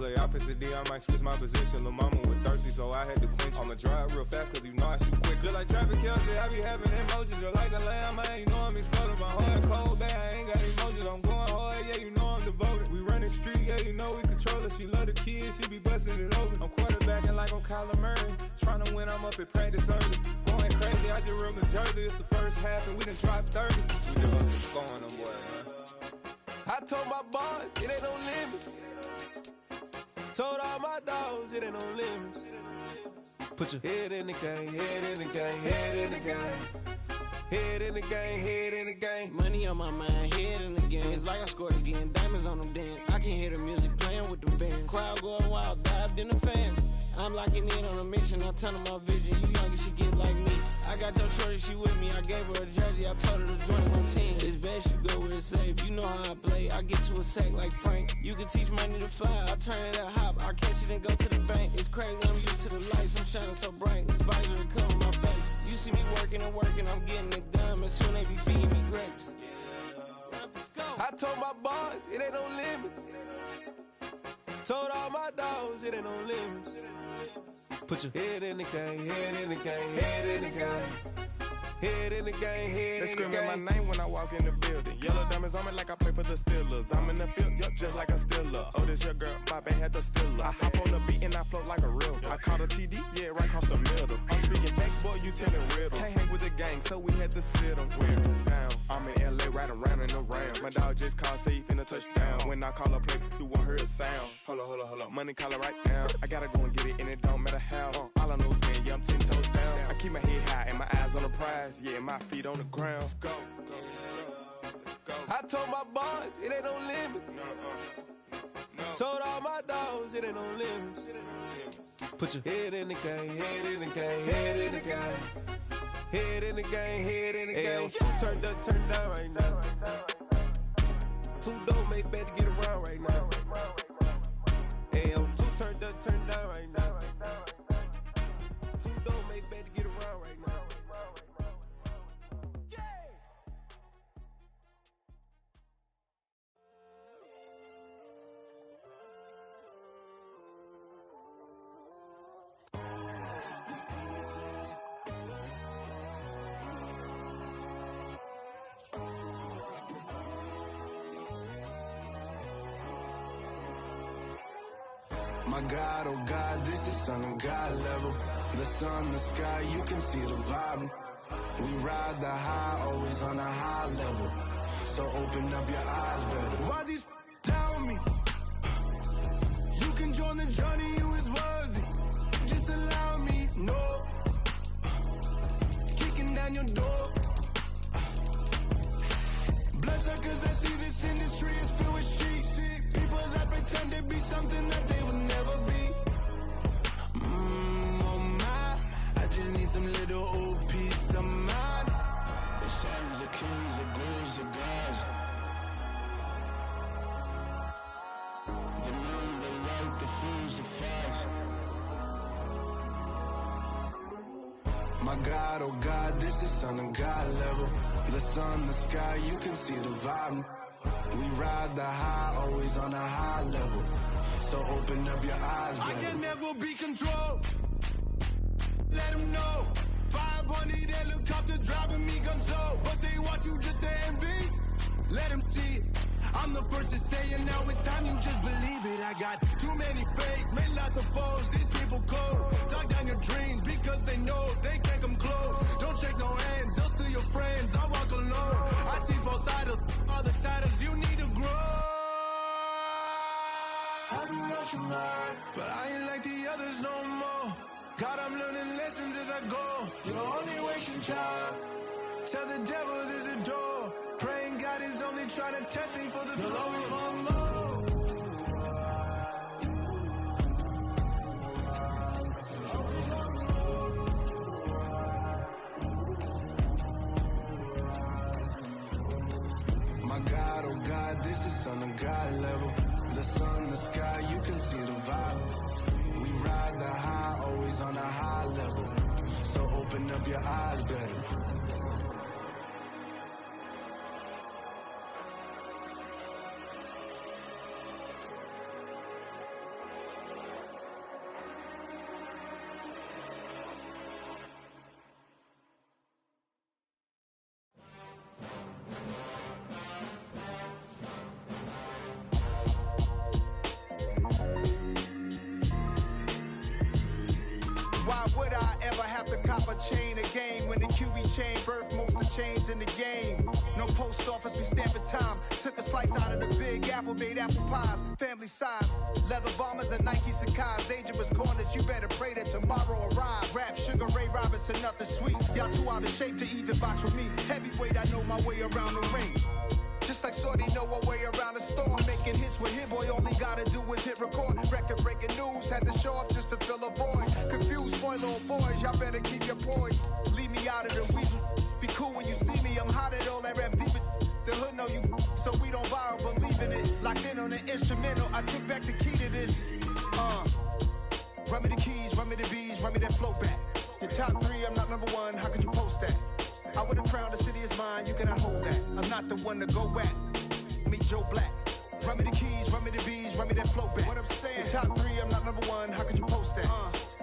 Look, I fit the D, I might switch my position. Lil' mama was thirsty, so I had to quench. I'ma drive real fast, cause you know I shoot quick. Just like traffic Kelsey, I be having emotions. Just like a lamb, man, you know I'm exploding. My heart cold, bad, I ain't got emotions. I'm going hard, yeah, you know I'm devoted. We run the street, yeah, you know we control it. She love the kids, she be busting it over. I'm quarterbacking like I'm Kyler Murray. Trying to win, I'm up at practice early. Going crazy, I just real the jersey. It's the first half and we done dropped 30. We just up to scoring them, boy, man. I told my boys, it ain't no limit. Told all my dogs, it ain't no limits. Put your head in the game, head in the game, head in the game. Head in the game, head in the game. Money on my mind, head in the game. It's like I scored again, diamonds on them dance. I can hear the music playing with them bands. Crowd going wild, dived in the fans. I'm locking in on a mission, I turn on my vision. You young, you should get like me. I got your shorty, she with me. I gave her a jersey, I told her to join my team. It's best you go where it's safe. You know how I play. I get to a sack like Frank. You can teach money to fly. I turn it up hop. I catch it and go to the bank. It's crazy, I'm used to the lights. I'm shining so bright. This visor will cover my face. You see me working and working. I'm getting it done. And soon they be feeding me grapes. I told my boys, it ain't no limits. Told all my dogs, it ain't no limits. Put your head in the game, head in the game, head in the game. Head in the game, head in the game. They screaming my name when I walk in the building. Yellow diamonds on me like I play for the Steelers. I'm in the field, yup, just like a Steeler. Oh, this your girl, my band had the Steeler. I hop on the beat and I float like a river. I caught a TD, yeah, right across the middle. I'm speaking facts, boy, you telling riddles. Can't hang with the gang, so we had to sit them wear down. I'm in LA, riding around in the round. My dog just called, say he finna touch down. When I call a play, you won't hear a sound. Hold up, money call it right down. I gotta go and get it, and it don't matter how. All I know is, man, yeah, I'm 10 toes down. I keep my head high and my eyes on the prize. Yeah, my feet on the ground. Let's go. Let's go. I told my boys, it ain't no limits. No. Told all my dogs, it ain't no limits. Put your head in the game, head in the game, head in the game. Head in the game, head in the game. Turned up, turned down right now. Too dope, make better get around right now. Two turned up, turned down right now. Too dope, make better get around right now. My God, oh God, this is son of God level. The sun, the sky, you can see the vibe. We ride the high, always on a high level. So open up your eyes better. Why these tell me? You can join the journey, you is worthy. Just allow me, no. Kicking down your door. Bloodsuckers, I see this industry is filled with sheep. People that pretend to be something that they will never be. Oh my, I just need some little old peace of mind. The sons of kings, the ghouls, the gods. The moon, the light, the fools, the facts. My God, oh God, this is son of God level. The sun, the sky, you can see the vibe. We ride the high, always on a high level. So open up your eyes, baby. I can never be controlled. Let them know. 500 helicopters driving me gonzo. But they want you just to envy. Let them see it. I'm the first to say it, now it's time you just believe it. I got too many fakes, made lots of foes. These people cold. Talk down your dreams because they know they can't come close. Don't shake no hands, they'll steal your friends. I walk alone. I see false idols, other titles, you need to grow. I've been rushing mine, but I ain't like the others no more. God, I'm learning lessons as I go. You're only wasting time. Tell the devil there's a door. Praying God is only trying to test me for the glory. You'll always want more. My God, oh God, this is son of God level. The sun, the sky, you can see the vibe. We ride the high, always on a high level. So open up your eyes, baby. Why would I ever have to cop a chain a game when the QB chain birthed most of chains in the game? No post office, we stamping time. Took a slice out of the big apple, made apple pies, family size. Leather bombers and Nike Sacai's, dangerous corners, you better pray that tomorrow arrives. Rap, Sugar Ray Robinson, nothing sweet. Y'all too out of shape to even box with me. Heavyweight, I know my way around the ring. Just like Shorty know her way around the storm. Making hits with Hit Boy, all he gotta do is hit record. Record breaking news, had to show up just to fill a void. Confused boy, little boys, y'all better keep your poise. Leave me out of the weasel. Be cool when you see me, I'm hot at all that rap deep. The hood know you, so we don't borrow, believe in it. Locked in on the instrumental, I took back the key to this. Run me the keys, run me the bees, run me that flow back. Your top three, I'm not number one, how could you post that? I would've crowned the city is mine, you cannot hold that. I'm not the one to go at. Meet Joe Black. Run me the keys, run me the bees, run me that flow back. What I'm saying, your top three, I'm not number one, how could you post that?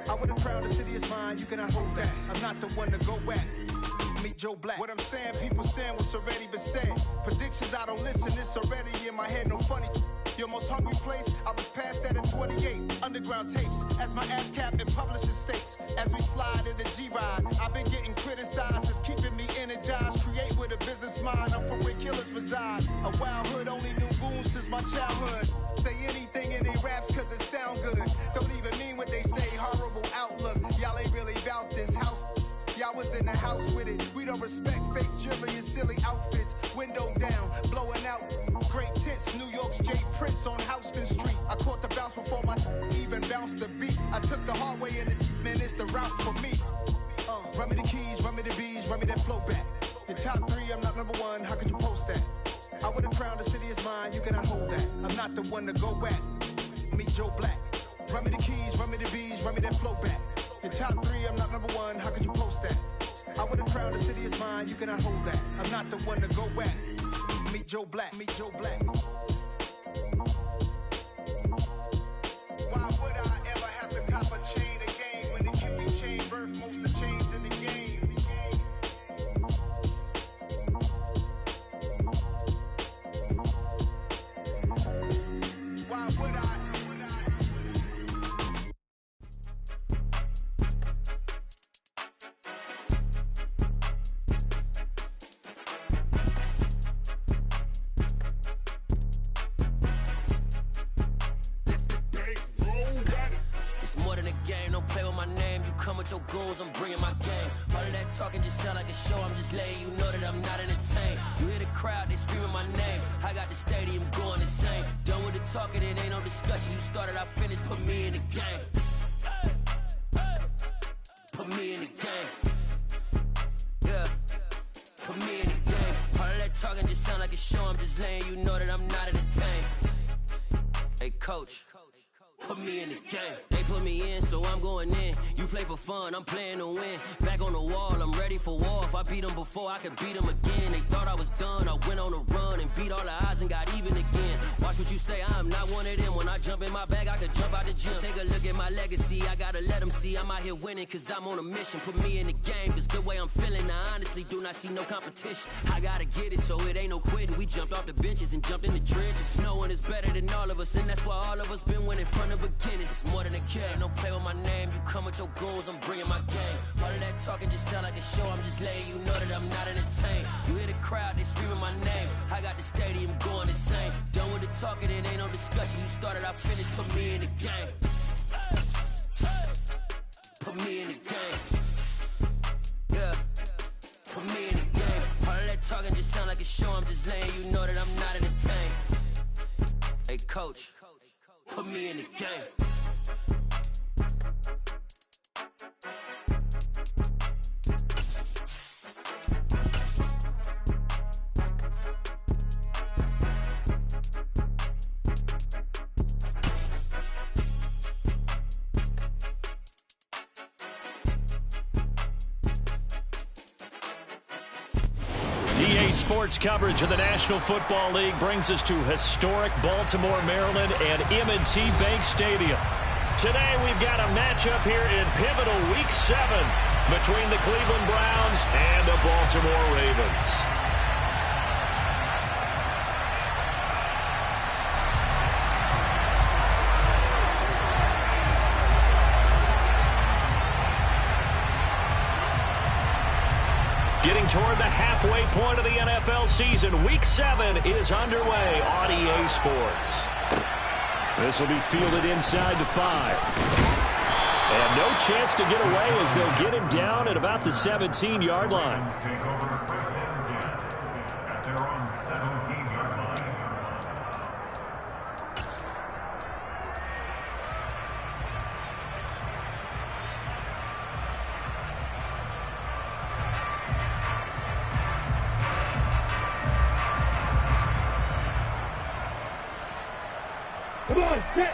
I would've crowned the city is mine, you cannot hold that. I'm not the one to go at. Meet Joe Black. What I'm saying, people saying what's already been said. Predictions, I don't listen, it's already in my head, no funny. Your most hungry place, I was past that in 28. Underground tapes, as my ass cap in publishing states. As we slide in the G-Ride, I've been getting criticized, it's keeping me energized. Create with a business mind, I'm from where killers reside. A wild hood, only knew goons since my childhood. Say anything in they raps cause it sound good. Don't even mean what they say, horrible outlook. Y'all ain't really about this house. Y'all was in the house with it. We don't respect fake jewelry and silly outfits. Window down, blowing out great tits. New York's Jay Prince on Houston Street. I caught the bounce before my even bounced the beat. I took the hard way in it, man, it's the route for me. Run me the keys, run me the bees, run me that flow back. Your top three, I'm not number one, how could you post that? I would've crowned the city is mine, you cannot hold that. I'm not the one to go at. Meet Joe Black. Run me the keys, run me the bees, run me that flow back. Your top three, I'm not number one, how could you post that? I would've crowned the city is mine, you cannot hold that. I'm not the one to go at. Meet Joe Black, meet Joe Black. Why would I ever have to cop a chain a game when the QB chain birthed most of chains in the game? Why would I? Your goals, I'm bringing my game. All of that talking just sound like a show. I'm just letting you know that I'm not entertained. You hear the crowd, they screaming my name. I got the stadium going insane. Done with the talking, it ain't no discussion. You started, I finished. Put me in the game. Put me in the game. Yeah. Put me in the game. All of that talking just sound like a show. I'm just letting you know that I'm not entertained. Hey, coach. Put me in the game. They put me in, so I'm going in. You play for fun, I'm playing to win. Back on the wall, I'm ready for war. If I beat them before, I could beat them again. They thought I was done, I went on a run and beat all the odds and got even again. Watch what you say, I'm not one of them. When I jump in my bag, I could jump out the gym. Take a look at my legacy, I gotta let them see I'm out here winning, cause I'm on a mission. Put me in the game, cause the way I'm feeling, I honestly do not see no competition. I gotta get it, so it ain't no quitting. We jumped off the benches and jumped in the trenches. No one is better than all of us, and that's why all of us been winning from the beginning. It's more than a kid, don't play with my name. You come with your goals, I'm bringing my game. All of that talking just sound like a show. I'm just letting you know that I'm not entertained. You hear the crowd, they screaming my name. I got the stadium going insane. Done with the talking, it ain't no discussion. You started, I finished. Put me in the game. Put me in the game. Yeah. Put me in the game. All of that talking just sound like a show. I'm just letting you know that I'm not entertained. Hey, coach. Put me in the game. EA Sports coverage of the National Football League brings us to historic Baltimore, Maryland and M&T Bank Stadium. Today we've got a matchup here in pivotal Week 7 between the Cleveland Browns and the Baltimore Ravens. Moving toward the halfway point of the NFL season. Week 7 is underway on EA Sports. This will be fielded inside the 5. And no chance to get away as they'll get him down at about the 17-yard line. Come on, set.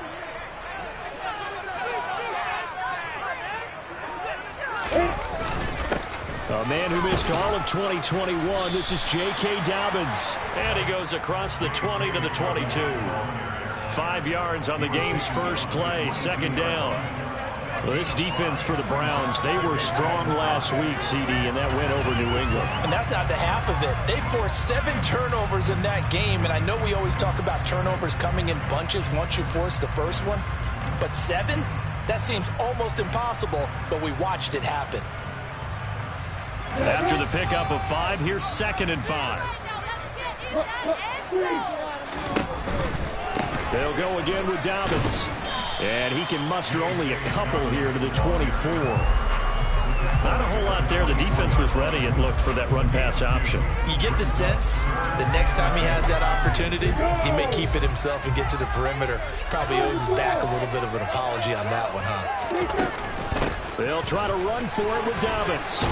A man who missed all of 2021, this is J.K. Dobbins. And he goes across the 20 to the 22. 5 yards on the game's first play, second down. Well, this defense for the Browns, they were strong last week, CD, and that went over New England. And that's not the half of it. They forced 7 turnovers in that game, and I know we always talk about turnovers coming in bunches once you force the first one, but 7? That seems almost impossible, but we watched it happen. After the pickup of 5, here's 2nd and 5. They'll go again with Dobbins. And he can muster only a couple here to the 24. Not a whole lot there. The defense was ready, it looked, for that run-pass option. You get the sense that next time he has that opportunity, he may keep it himself and get to the perimeter. Probably owes his back a little bit of an apology on that one, huh? They'll try to run for it with Dobbins.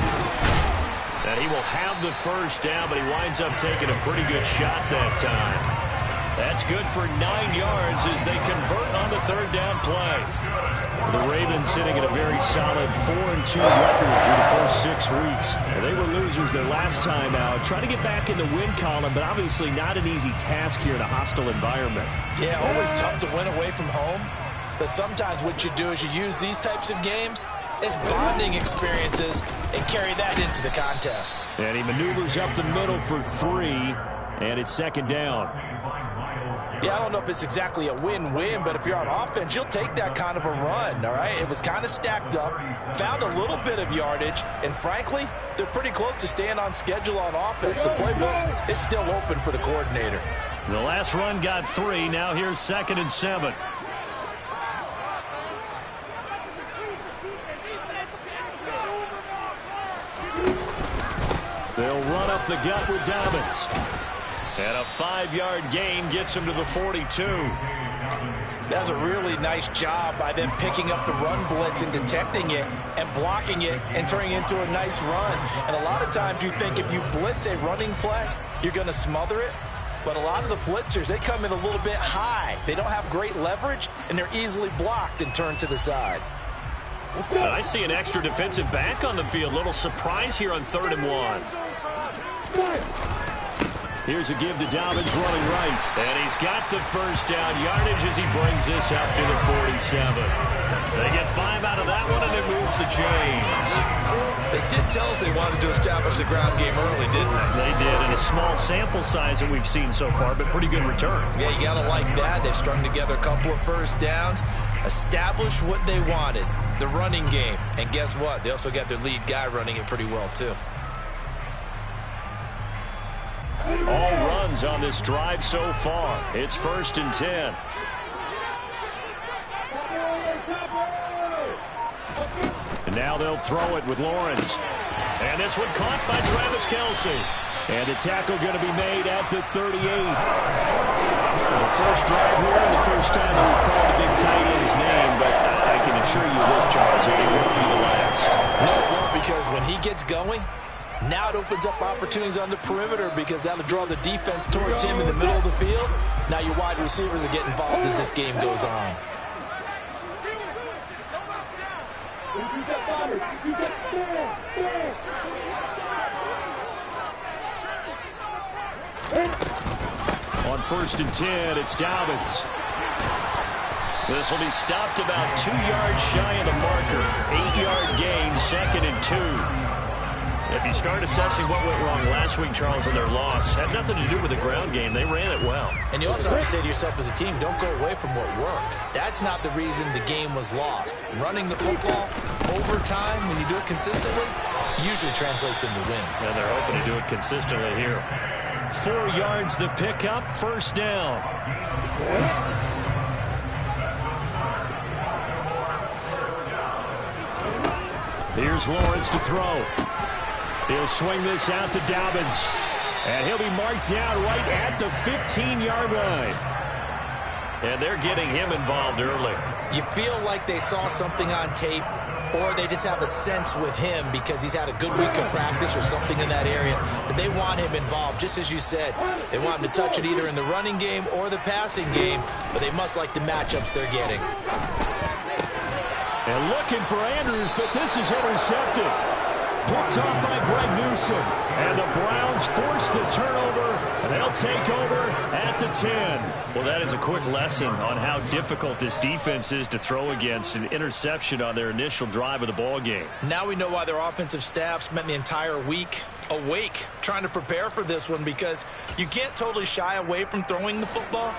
And he will have the first down, but he winds up taking a pretty good shot that time. That's good for 9 yards as they convert on the 3rd down play. The Ravens sitting at a very solid 4-2 record through the first 6 weeks. They were losers their last time out. Trying to get back in the win column, but obviously not an easy task here in a hostile environment. Yeah, always tough to win away from home. But sometimes what you do is you use these types of games as bonding experiences and carry that into the contest. And he maneuvers up the middle for 3, and it's 2nd down. Yeah, I don't know if it's exactly a win-win, but if you're on offense, you'll take that kind of a run, all right? It was kind of stacked up, found a little bit of yardage, and frankly, they're pretty close to staying on schedule on offense. The playbook is still open for the coordinator. The last run got 3. Now here's 2nd and 7. They'll run up the gut with Dobbins. And a 5-yard gain gets him to the 42. That's a really nice job by them picking up the run blitz and detecting it and blocking it and turning it into a nice run. And a lot of times you think if you blitz a running play, you're going to smother it. But a lot of the blitzers, they come in a little bit high. They don't have great leverage, and they're easily blocked and turned to the side. I see an extra defensive back on the field. Little surprise here on 3rd and 1. Here's a give to Dobbins running right. And he's got the first down yardage as he brings this up to the 47. They get 5 out of that one, and it moves the chains. They did tell us they wanted to establish the ground game early, didn't they? They did, in a small sample size that we've seen so far, but pretty good return. Yeah, you got to like that. They've strung together a couple of first downs, established what they wanted, the running game. And guess what? They also got their lead guy running it pretty well, too. All runs on this drive so far. It's 1st and 10. And now they'll throw it with Lawrence. And this one caught by Travis Kelce. And the tackle going to be made at the 38. The first drive here and the first time that we've called the big tight end's name, but I can assure you this, Charles, it won't be the last. No, it won't, because when he gets going, now it opens up opportunities on the perimeter because that'll draw the defense towards him in the middle of the field. Now your wide receivers are getting involved as this game goes on. On 1st and 10, it's Dobbins. This will be stopped about 2 yards shy of the marker. 8-yard gain, 2nd and 2. If you start assessing what went wrong last week, Charles, in their loss, had nothing to do with the ground game. They ran it well. And you also have to say to yourself as a team, don't go away from what worked. That's not the reason the game was lost. Running the football over time, when you do it consistently, usually translates into wins. And they're hoping to do it consistently here. 4 yards the pickup, first down. Here's Lawrence to throw. He'll swing this out to Dobbins. And he'll be marked down right at the 15-yard line. And they're getting him involved early. You feel like they saw something on tape, or they just have a sense with him because he's had a good week of practice or something in that area that they want him involved. Just as you said, they want him to touch it either in the running game or the passing game, but they must like the matchups they're getting. And looking for Andrews, but this is intercepted. Picked off by Greg Newsom. And the Browns force the turnover, and they'll take over at the 10. Well, that is a quick lesson on how difficult this defense is to throw against. An interception on their initial drive of the ball game. Now we know why their offensive staff spent the entire week awake trying to prepare for this one, because you can't totally shy away from throwing the football.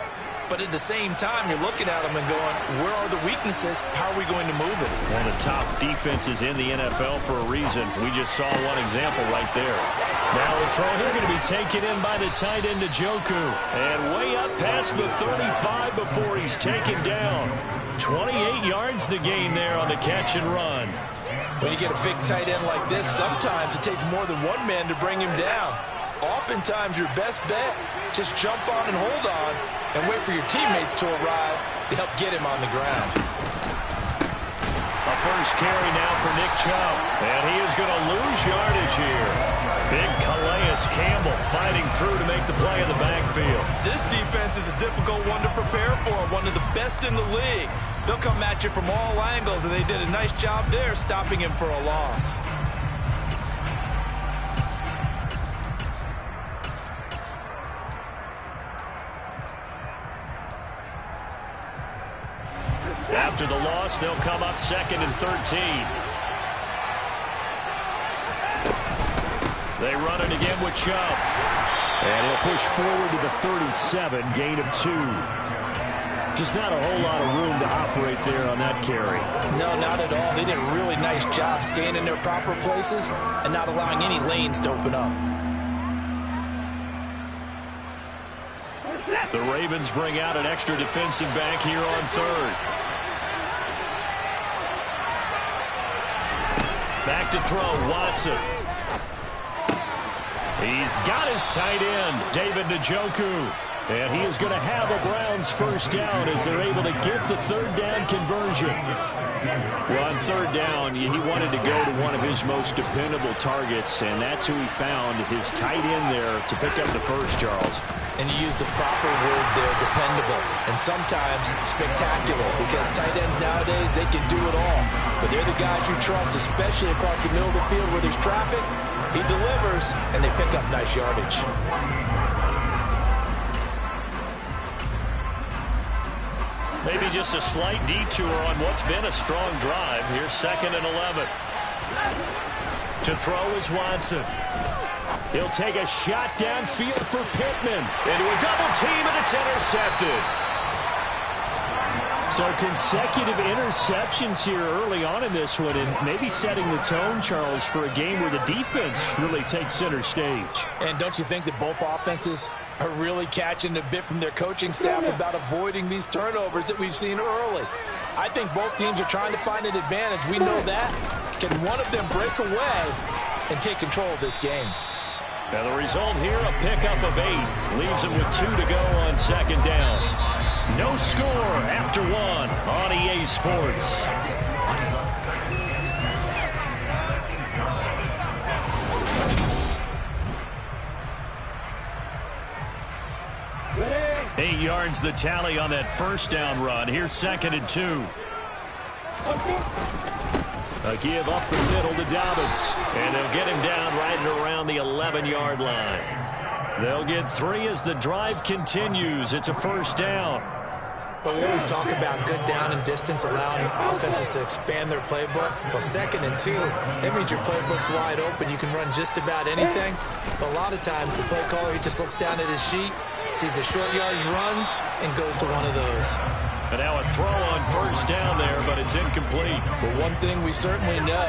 But at the same time, you're looking at them and going, where are the weaknesses? How are we going to move it? One of the top defenses in the NFL for a reason. We just saw one example right there. Now the throw here going to be taken in by the tight end, Njoku. And way up past the 35 before he's taken down. 28 yards the gain there on the catch and run. When you get a big tight end like this, sometimes it takes more than one man to bring him down. Oftentimes, your best bet, just jump on and hold on and wait for your teammates to arrive to help get him on the ground. A first carry now for Nick Chubb. And he is going to lose yardage here. Big Calais Campbell fighting through to make the play in the backfield. This defense is a difficult one to prepare for, one of the best in the league. They'll come at you from all angles, and they did a nice job there stopping him for a loss. After the loss, they'll come up 2nd and 13. They run it again with Chubb. And he'll push forward to the 37, gain of 2. Just not a whole lot of room to operate there on that carry. No, not at all. They did a really nice job staying in their proper places and not allowing any lanes to open up. The Ravens bring out an extra defensive back here on 3rd. Back to throw, Watson. He's got his tight end, David Njoku. And he is going to have a Browns first down as they're able to get the 3rd down conversion. Well, on 3rd down, he wanted to go to one of his most dependable targets, and that's who he found, his tight end there, to pick up the first, Charles. And you use the proper word there, dependable, and sometimes spectacular, because tight ends nowadays, they can do it all. But they're the guys you trust, especially across the middle of the field where there's traffic. He delivers, and they pick up nice yardage. Maybe just a slight detour on what's been a strong drive. Here's 2nd and 11. To throw is Watson. He'll take a shot downfield for Pittman. Into a double team, and it's intercepted. So consecutive interceptions here early on in this one, and maybe setting the tone, Charles, for a game where the defense really takes center stage. And don't you think that both offenses are really catching a bit from their coaching staff about avoiding these turnovers that we've seen early? I think both teams are trying to find an advantage. We know that. Can one of them break away and take control of this game? Now the result here, a pickup of 8. Leaves them with 2 to go on 2nd down. No score after 1 on EA Sports. Eight yards the tally on that first down run. Here's 2nd and 2. A give up the middle to Dobbins. And they'll get him down right around the 11-yard line. They'll get 3 as the drive continues. It's a first down. But we always talk about good down and distance, allowing offenses to expand their playbook. Well, 2nd and 2, that means your playbook's wide open. You can run just about anything. But a lot of times, the play caller, he just looks down at his sheet, sees the short yardage runs, and goes to one of those. And now a throw on first down there, but it's incomplete. But one thing we certainly know,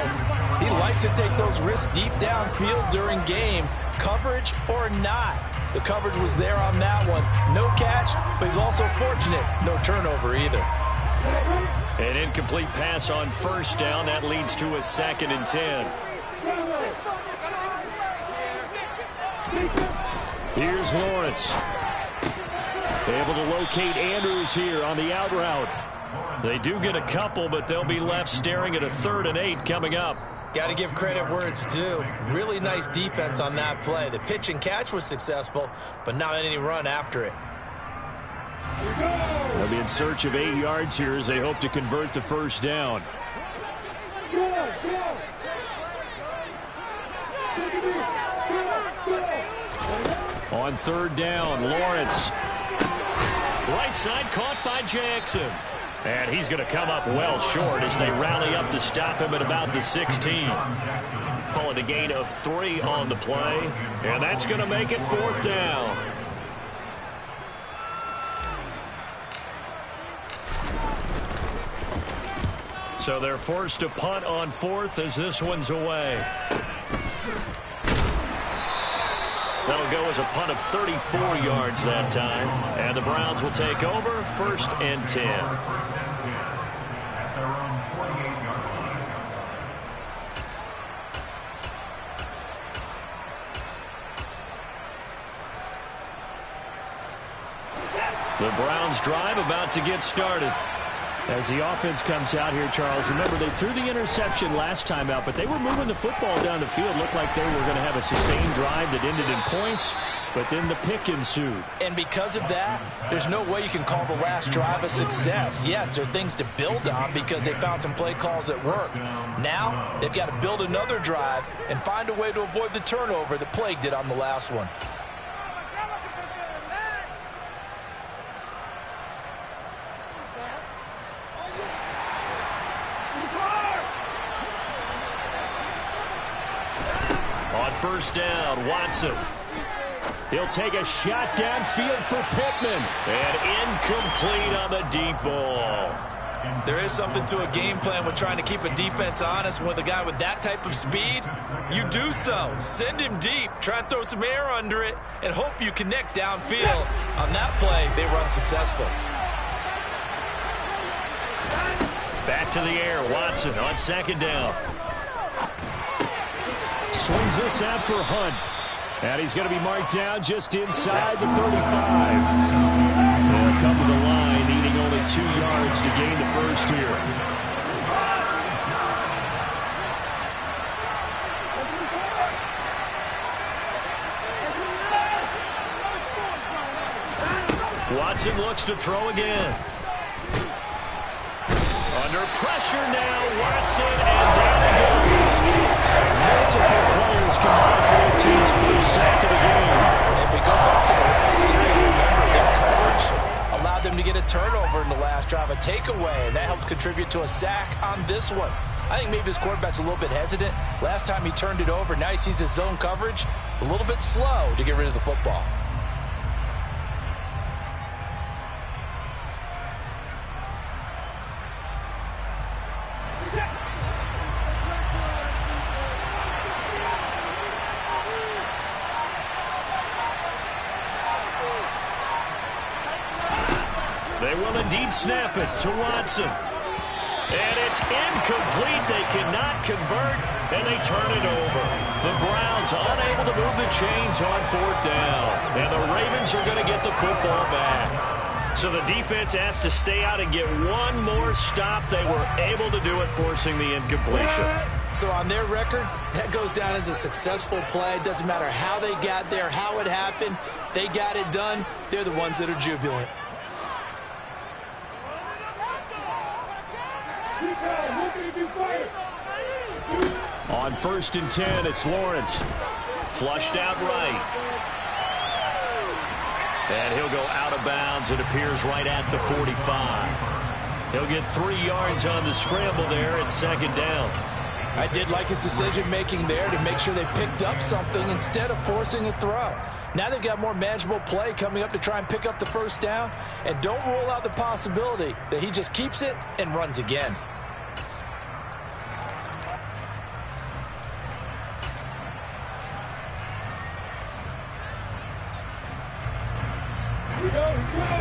he likes to take those risks deep downfield during games, coverage or not. The coverage was there on that one. No catch, but he's also fortunate. No turnover either. An incomplete pass on first down. That leads to a 2nd and 10. Here's Lawrence. Able to locate Andrews here on the out route. They do get a couple, but they'll be left staring at a 3rd and 8 coming up. Got to give credit where it's due. Really nice defense on that play. The pitch and catch was successful, but not any run after it. They'll be in search of 8 yards here as they hope to convert the first down. On 3rd down, Lawrence. Right side caught by Jackson. And he's going to come up well short as they rally up to stop him at about the 16. Calling a gain of 3 on the play. And that's going to make it 4th down. So they're forced to punt on 4th as this one's away. That'll go as a punt of 34 yards that time. And the Browns will take over 1st and 10. The Browns drive about to get started. As the offense comes out here, Charles, remember they threw the interception last time out, but they were moving the football down the field. Looked like they were going to have a sustained drive that ended in points, but then the pick ensued. And because of that, there's no way you can call the last drive a success. Yes, there are things to build on because they found some play calls that work. Now, they've got to build another drive and find a way to avoid the turnover that plagued it on the last one. First down, Watson. He'll take a shot downfield for Pittman. And incomplete on the deep ball. There is something to a game plan with trying to keep a defense honest. With a guy with that type of speed, you do so. Send him deep. Try and throw some air under it and hope you connect downfield. On that play, they were unsuccessful. Back to the air, Watson on 2nd down. Swings this out for Hunt. And he's going to be marked down just inside the 35. They'll come to the line, needing only 2 yards to gain the first here. Watson looks to throw again. Under pressure now, Watson, and down he goes. Multiple players combined for their team's first sack of the game. If we go back to the last series, remember their coverage allowed them to get a turnover in the last drive, a takeaway, and that helped contribute to a sack on this one. I think maybe his quarterback's a little bit hesitant. Last time he turned it over, now he sees his zone coverage a little bit slow to get rid of the football. They will indeed snap it to Watson. And it's incomplete. They cannot convert, and they turn it over. The Browns unable to move the chains on 4th down. And the Ravens are going to get the football back. So the defense has to stay out and get one more stop. They were able to do it, forcing the incompletion. So on their record, that goes down as a successful play. It doesn't matter how they got there, how it happened. They got it done. They're the ones that are jubilant. On 1st and 10, it's Lawrence. Flushed out right. And he'll go out of bounds. It appears right at the 45. He'll get 3 yards on the scramble there at 2nd down. I did like his decision-making there to make sure they picked up something instead of forcing a throw. Now they've got more manageable play coming up to try and pick up the first down, and don't rule out the possibility that he just keeps it and runs again.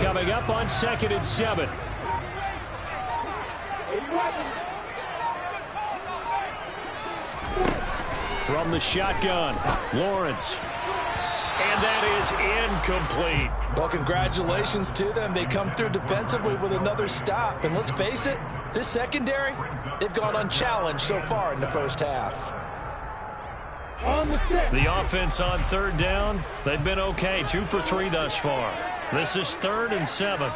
Coming up on 2nd and 7. From the shotgun, Lawrence. And that is incomplete. Well, congratulations to them. They come through defensively with another stop. And let's face it, this secondary, they've gone unchallenged so far in the first half. The offense on 3rd down, they've been okay. 2 for 3 thus far. This is 3rd and 7.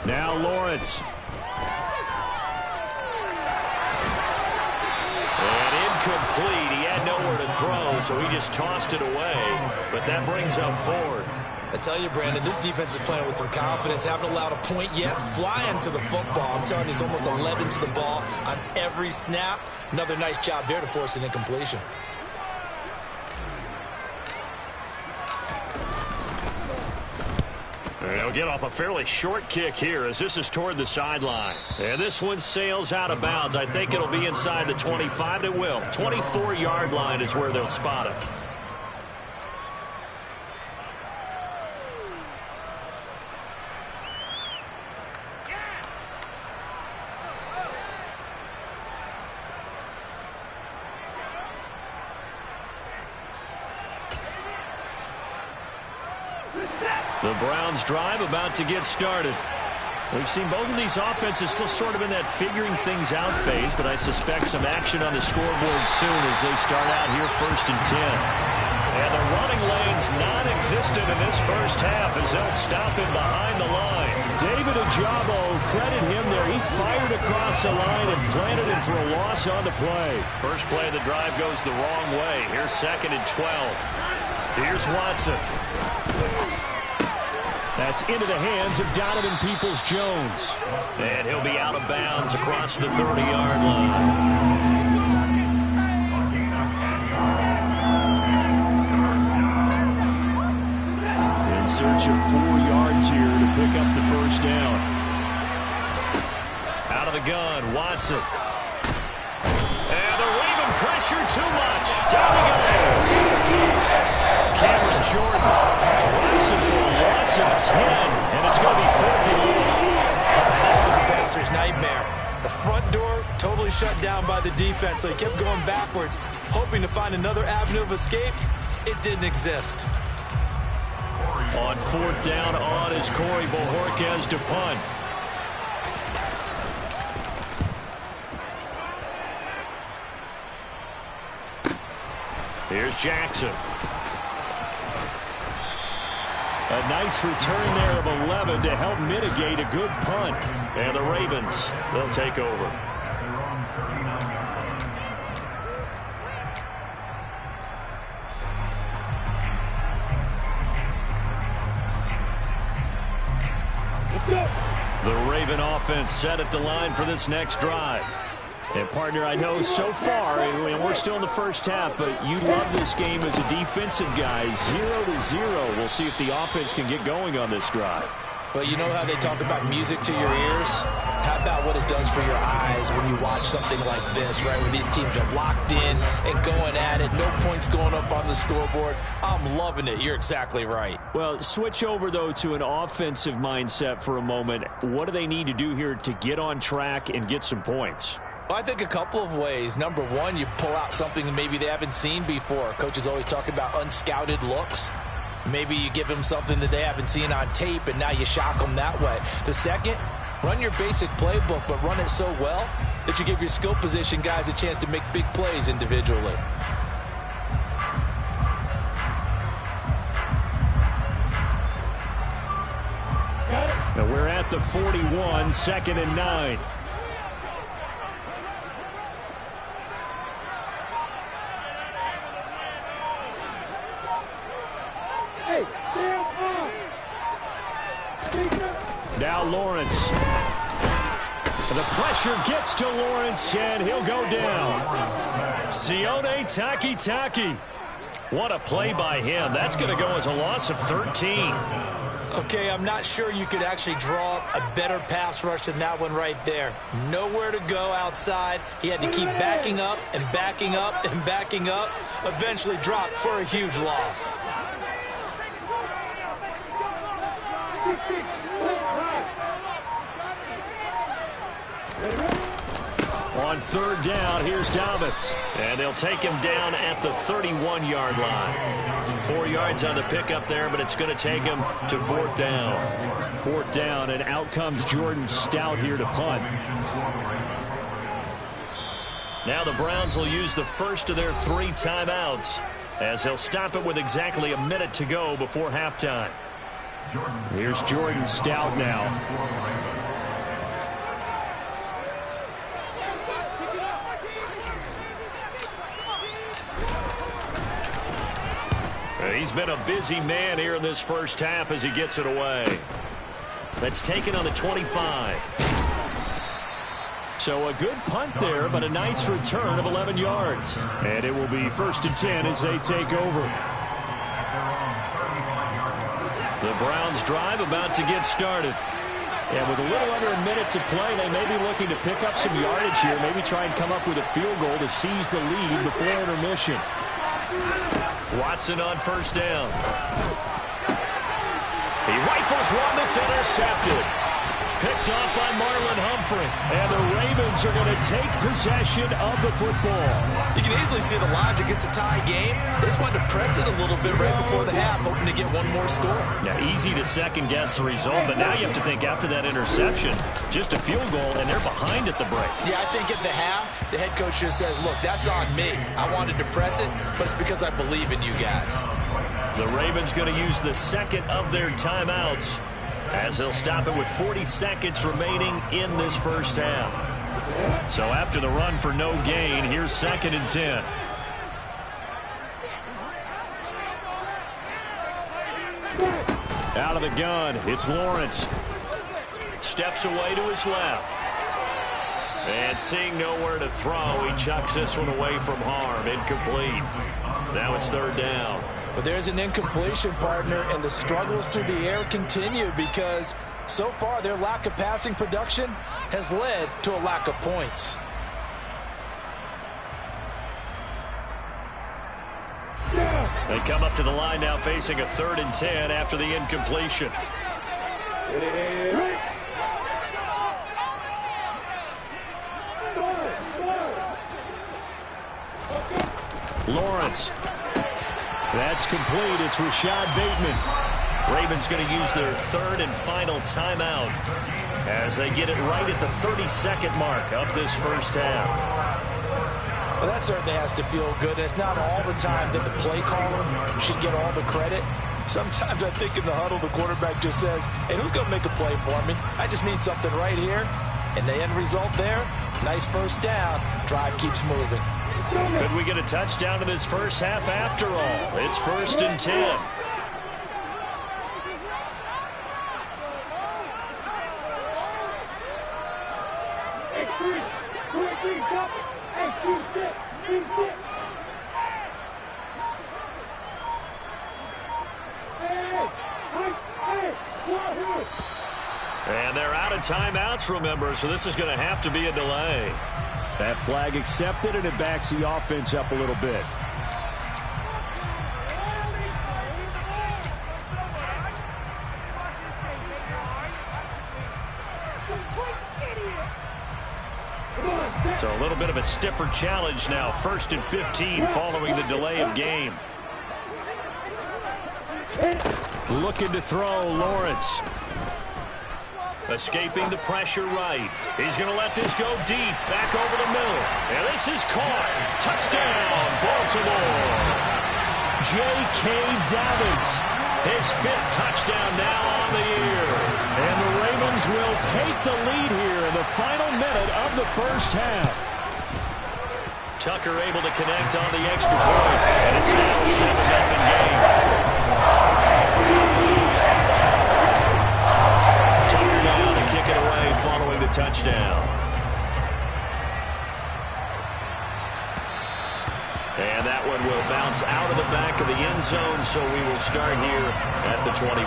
Now Lawrence. And incomplete. He had nowhere to throw, so he just tossed it away. But that brings up 4th. I tell you, Brandon, this defense is playing with some confidence. Haven't allowed a point yet. Flying to the football. I'm telling you, it's almost 11 to the ball on every snap. Another nice job there to force an incompletion. They'll get off a fairly short kick here as this is toward the sideline. And this one sails out of bounds. I think it'll be inside the 25. It will. 24-yard line is where they'll spot it. The Browns drive about to get started. We've seen both of these offenses still sort of in that figuring things out phase, but I suspect some action on the scoreboard soon as they start out here 1st and 10. And the running lane's non-existent in this first half as they'll stop him behind the line. David Ojabo, credit him there. He fired across the line and planted him for a loss on the play. First play of the drive goes the wrong way. Here's 2nd and 12. Here's Watson. That's into the hands of Donovan Peoples-Jones. And he'll be out of bounds across the 30-yard line. In search of 4 yards here to pick up the first down. Out of the gun, Watson. And the Raven pressure too much. Down he goes. Cameron Jordan drives him for a loss of 10, and it's going to be 4th and 1. That was a passer's nightmare. The front door totally shut down by the defense, so he kept going backwards, hoping to find another avenue of escape. It didn't exist. On 4th down, on is Corey Bojorquez to punt. Here's Jackson. A nice return there of 11 to help mitigate a good punt. And the Ravens, they'll take over. The Raven offense set at the line for this next drive. And, partner, I know so far, and we're still in the first half, but you love this game as a defensive guy. 0-0. We'll see if the offense can get going on this drive. But you know how they talk about music to your ears? How about what it does for your eyes when you watch something like this, right, where these teams are locked in and going at it, no points going up on the scoreboard? I'm loving it. You're exactly right. Well, switch over, though, to an offensive mindset for a moment. What do they need to do here to get on track and get some points? Well, I think a couple of ways. Number one, you pull out something that maybe they haven't seen before. Coaches always talk about unscouted looks. Maybe you give them something that they haven't seen on tape, and now you shock them that way. The second, run your basic playbook, but run it so well that you give your skill position guys a chance to make big plays individually. Now we're at the 41, 2nd and 9. Now Lawrence. The pressure gets to Lawrence, and he'll go down. Sione Takitaki. What a play by him. That's going to go as a loss of 13. Okay, I'm not sure you could actually draw up a better pass rush than that one right there. Nowhere to go outside. He had to keep backing up and backing up and backing up. Eventually dropped for a huge loss. On third down, here's Dobbins. And they'll take him down at the 31-yard line. 4 yards on the pickup there, but it's going to take him to fourth down. Fourth down, and out comes Jordan Stout here to punt. Now the Browns will use the first of their 3 timeouts, as they'll stop it with exactly a minute to go before halftime. Here's Jordan Stout now. He's been a busy man here in this first half as he gets it away. That's taken on the 25. So a good punt there, but a nice return of 11 yards. And it will be 1st and 10 as they take over. The Browns drive about to get started. And with a little under a minute to play, they may be looking to pick up some yardage here, maybe try and come up with a field goal to seize the lead before intermission. Watson on first down. He rifles one that's intercepted. Picked off by Marlon Humphrey. And the Ravens are going to take possession of the football. You can easily see the logic. It's a tie game. They just wanted to press it a little bit right before the half, hoping to get one more score. Yeah, easy to second-guess the result, but now you have to think after that interception, just a field goal, and they're behind at the break. Yeah, I think at the half, the head coach just says, look, that's on me. I wanted to press it, but it's because I believe in you guys. The Ravens going to use the second of their timeouts, as they'll stop it with 40 seconds remaining in this first half. So after the run for no gain, here's 2nd and 10. Out of the gun, it's Lawrence. Steps away to his left. And seeing nowhere to throw, he chucks this one away from harm. Incomplete. Now it's 3rd down. But there's an incompletion, partner, and the struggles through the air continue because so far their lack of passing production has led to a lack of points. They come up to the line now facing a 3rd and 10 after the incompletion. Lawrence. That's complete. It's Rashad Bateman. Ravens going to use their 3rd and final timeout as they get it right at the 32nd mark of this first half. Well, that certainly has to feel good. It's not all the time that the play caller should get all the credit. Sometimes I think in the huddle, the quarterback just says, hey, who's going to make a play for me? I just need something right here. And the end result there, nice first down. Drive keeps moving. Could we get a touchdown in this first half after all? It's 1st and 10. And they're out of timeouts, remember, so this is going to have to be a delay. That flag accepted, and it backs the offense up a little bit. So a little bit of a stiffer challenge now. 1st and 15 following the delay of game. Looking to throw, Lawrence. Escaping the pressure right. He's going to let this go deep. Back over the middle. And this is caught. Touchdown, Baltimore. J.K. Dobbins. His 5th touchdown now on the year. And the Ravens will take the lead here in the final minute of the first half. Tucker able to connect on the extra point. And it's now a 7-0 game. back of the end zone, so we will start here at the 25.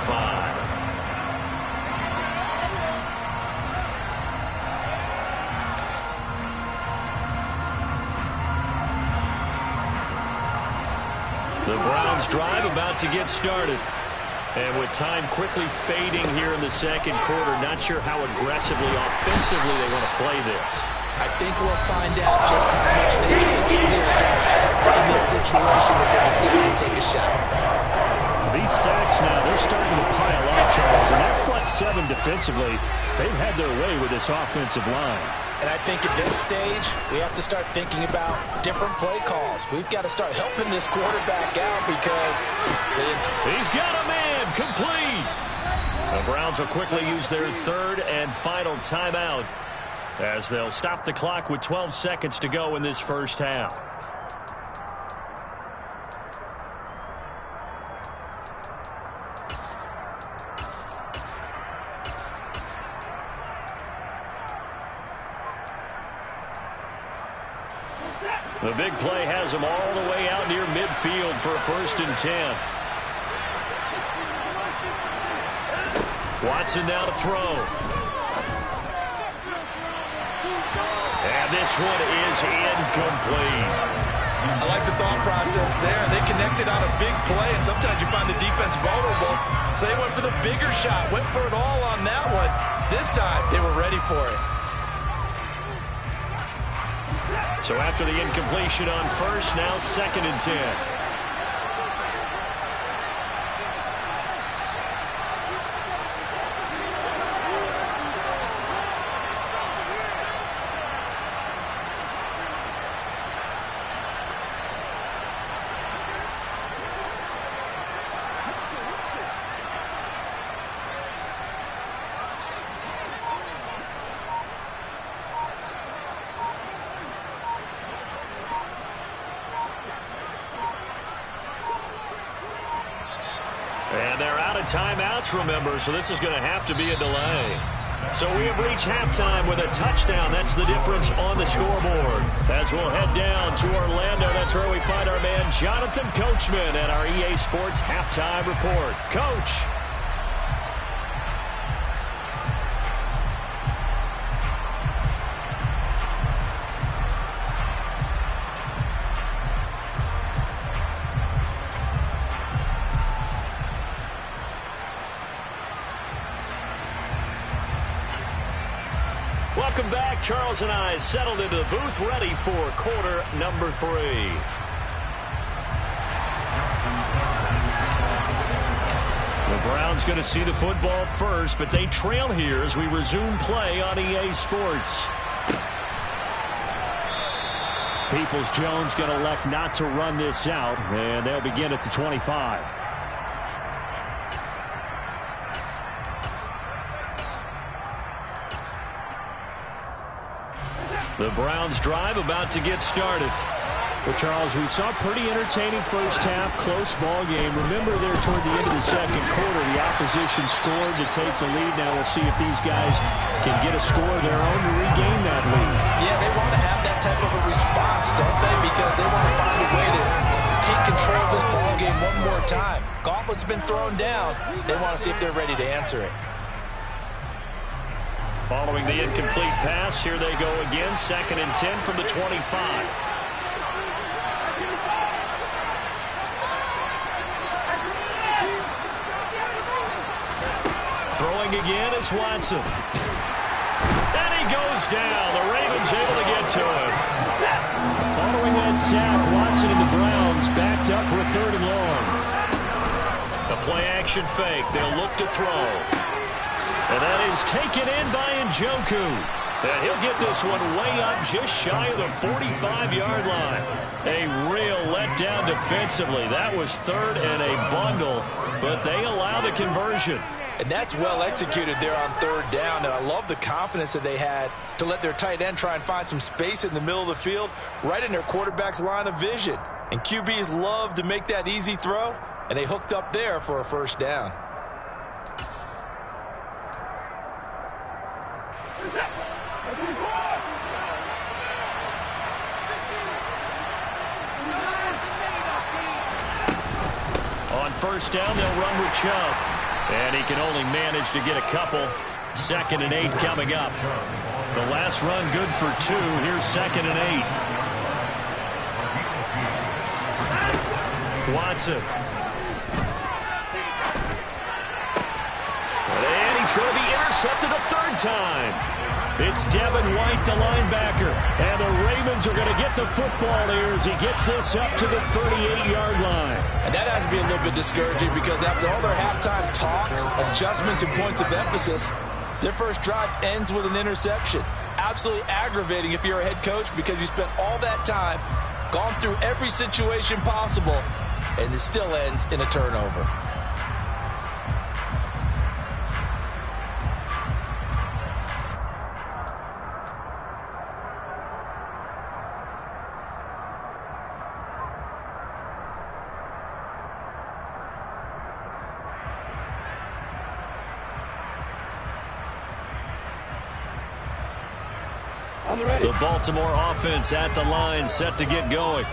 The Browns drive about to get started. And with time quickly fading here in the second quarter, not sure how aggressively, offensively they want to play this. I think we'll find out just how much they trust their guys in this situation if they decide to take a shot. These sacks now, they're starting to pile up, Charles. And that front seven defensively, they've had their way with this offensive line. And I think at this stage, we have to start thinking about different play calls. We've got to start helping this quarterback out because he's got a man complete. The Browns will quickly use their third and final timeout as they'll stop the clock with 12 seconds to go in this first half. The big play has them all the way out near midfield for a 1st and 10. Watson now to throw. And this one is incomplete. I like the thought process there. They connected on a big play, and sometimes you find the defense vulnerable. So they went for the bigger shot, went for it all on that one. This time, they were ready for it. So after the incompletion on first, now 2nd and 10. And they're out of timeouts, remember, so this is going to have to be a delay. So we have reached halftime with a touchdown. That's the difference on the scoreboard. As we'll head down to Orlando, that's where we find our man Jonathan Coachman at our EA Sports Halftime Report. Coach. Welcome back. Charles and I settled into the booth, ready for quarter number 3. The Browns going to see the football first, but they trail here as we resume play on EA Sports. Peoples-Jones going to elect not to run this out, and they'll begin at the 25. The Browns drive about to get started. Well, Charles, we saw a pretty entertaining first half, close ball game. Remember there toward the end of the second quarter, the opposition scored to take the lead. Now we'll see if these guys can get a score of their own to regain that lead. Yeah, they want to have that type of a response, don't they? Because they want to find a way to take control of this ball game one more time. Gauntlet's been thrown down. They want to see if they're ready to answer it. Following the incomplete pass, here they go again. 2nd and 10 from the 25. Throwing again is Watson. And he goes down. The Ravens able to get to him. Following that sack, Watson and the Browns backed up for a 3rd and long. A play-action fake. They'll look to throw. And that is taken in by Njoku. And he'll get this one way up just shy of the 45-yard line. A real letdown defensively. That was 3rd and a bundle, but they allow the conversion. And that's well executed there on 3rd down. And I love the confidence that they had to let their tight end try and find some space in the middle of the field, right in their quarterback's line of vision. And QBs love to make that easy throw, and they hooked up there for a 1st down. On first down, they'll run with Chubb. And he can only manage to get a couple. 2nd and 8 coming up. The last run good for 2. Here's 2nd and 8. Watson. And he's going to be intercepted a 3rd time. It's Devin White, the linebacker. And the Ravens are going to get the football here as he gets this up to the 38-yard line. And that has to be a little bit discouraging because after all their halftime talk, adjustments, and points of emphasis, their first drive ends with an interception. Absolutely aggravating if you're a head coach because you spent all that time, gone through every situation possible, and it still ends in a turnover. The Baltimore offense at the line, set to get going.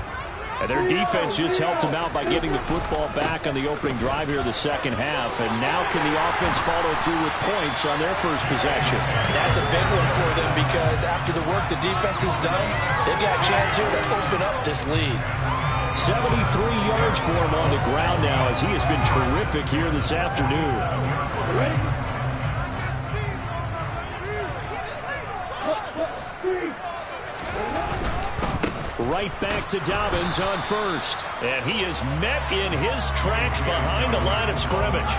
And their defense just helped them out by getting the football back on the opening drive here in the second half. And now can the offense follow through with points on their first possession? That's a big one for them because after the work the defense has done, they've got a chance here to open up this lead. 73 yards for him on the ground now as he has been terrific here this afternoon. Right back to Dobbins on first. And he is met in his tracks behind the line of scrimmage.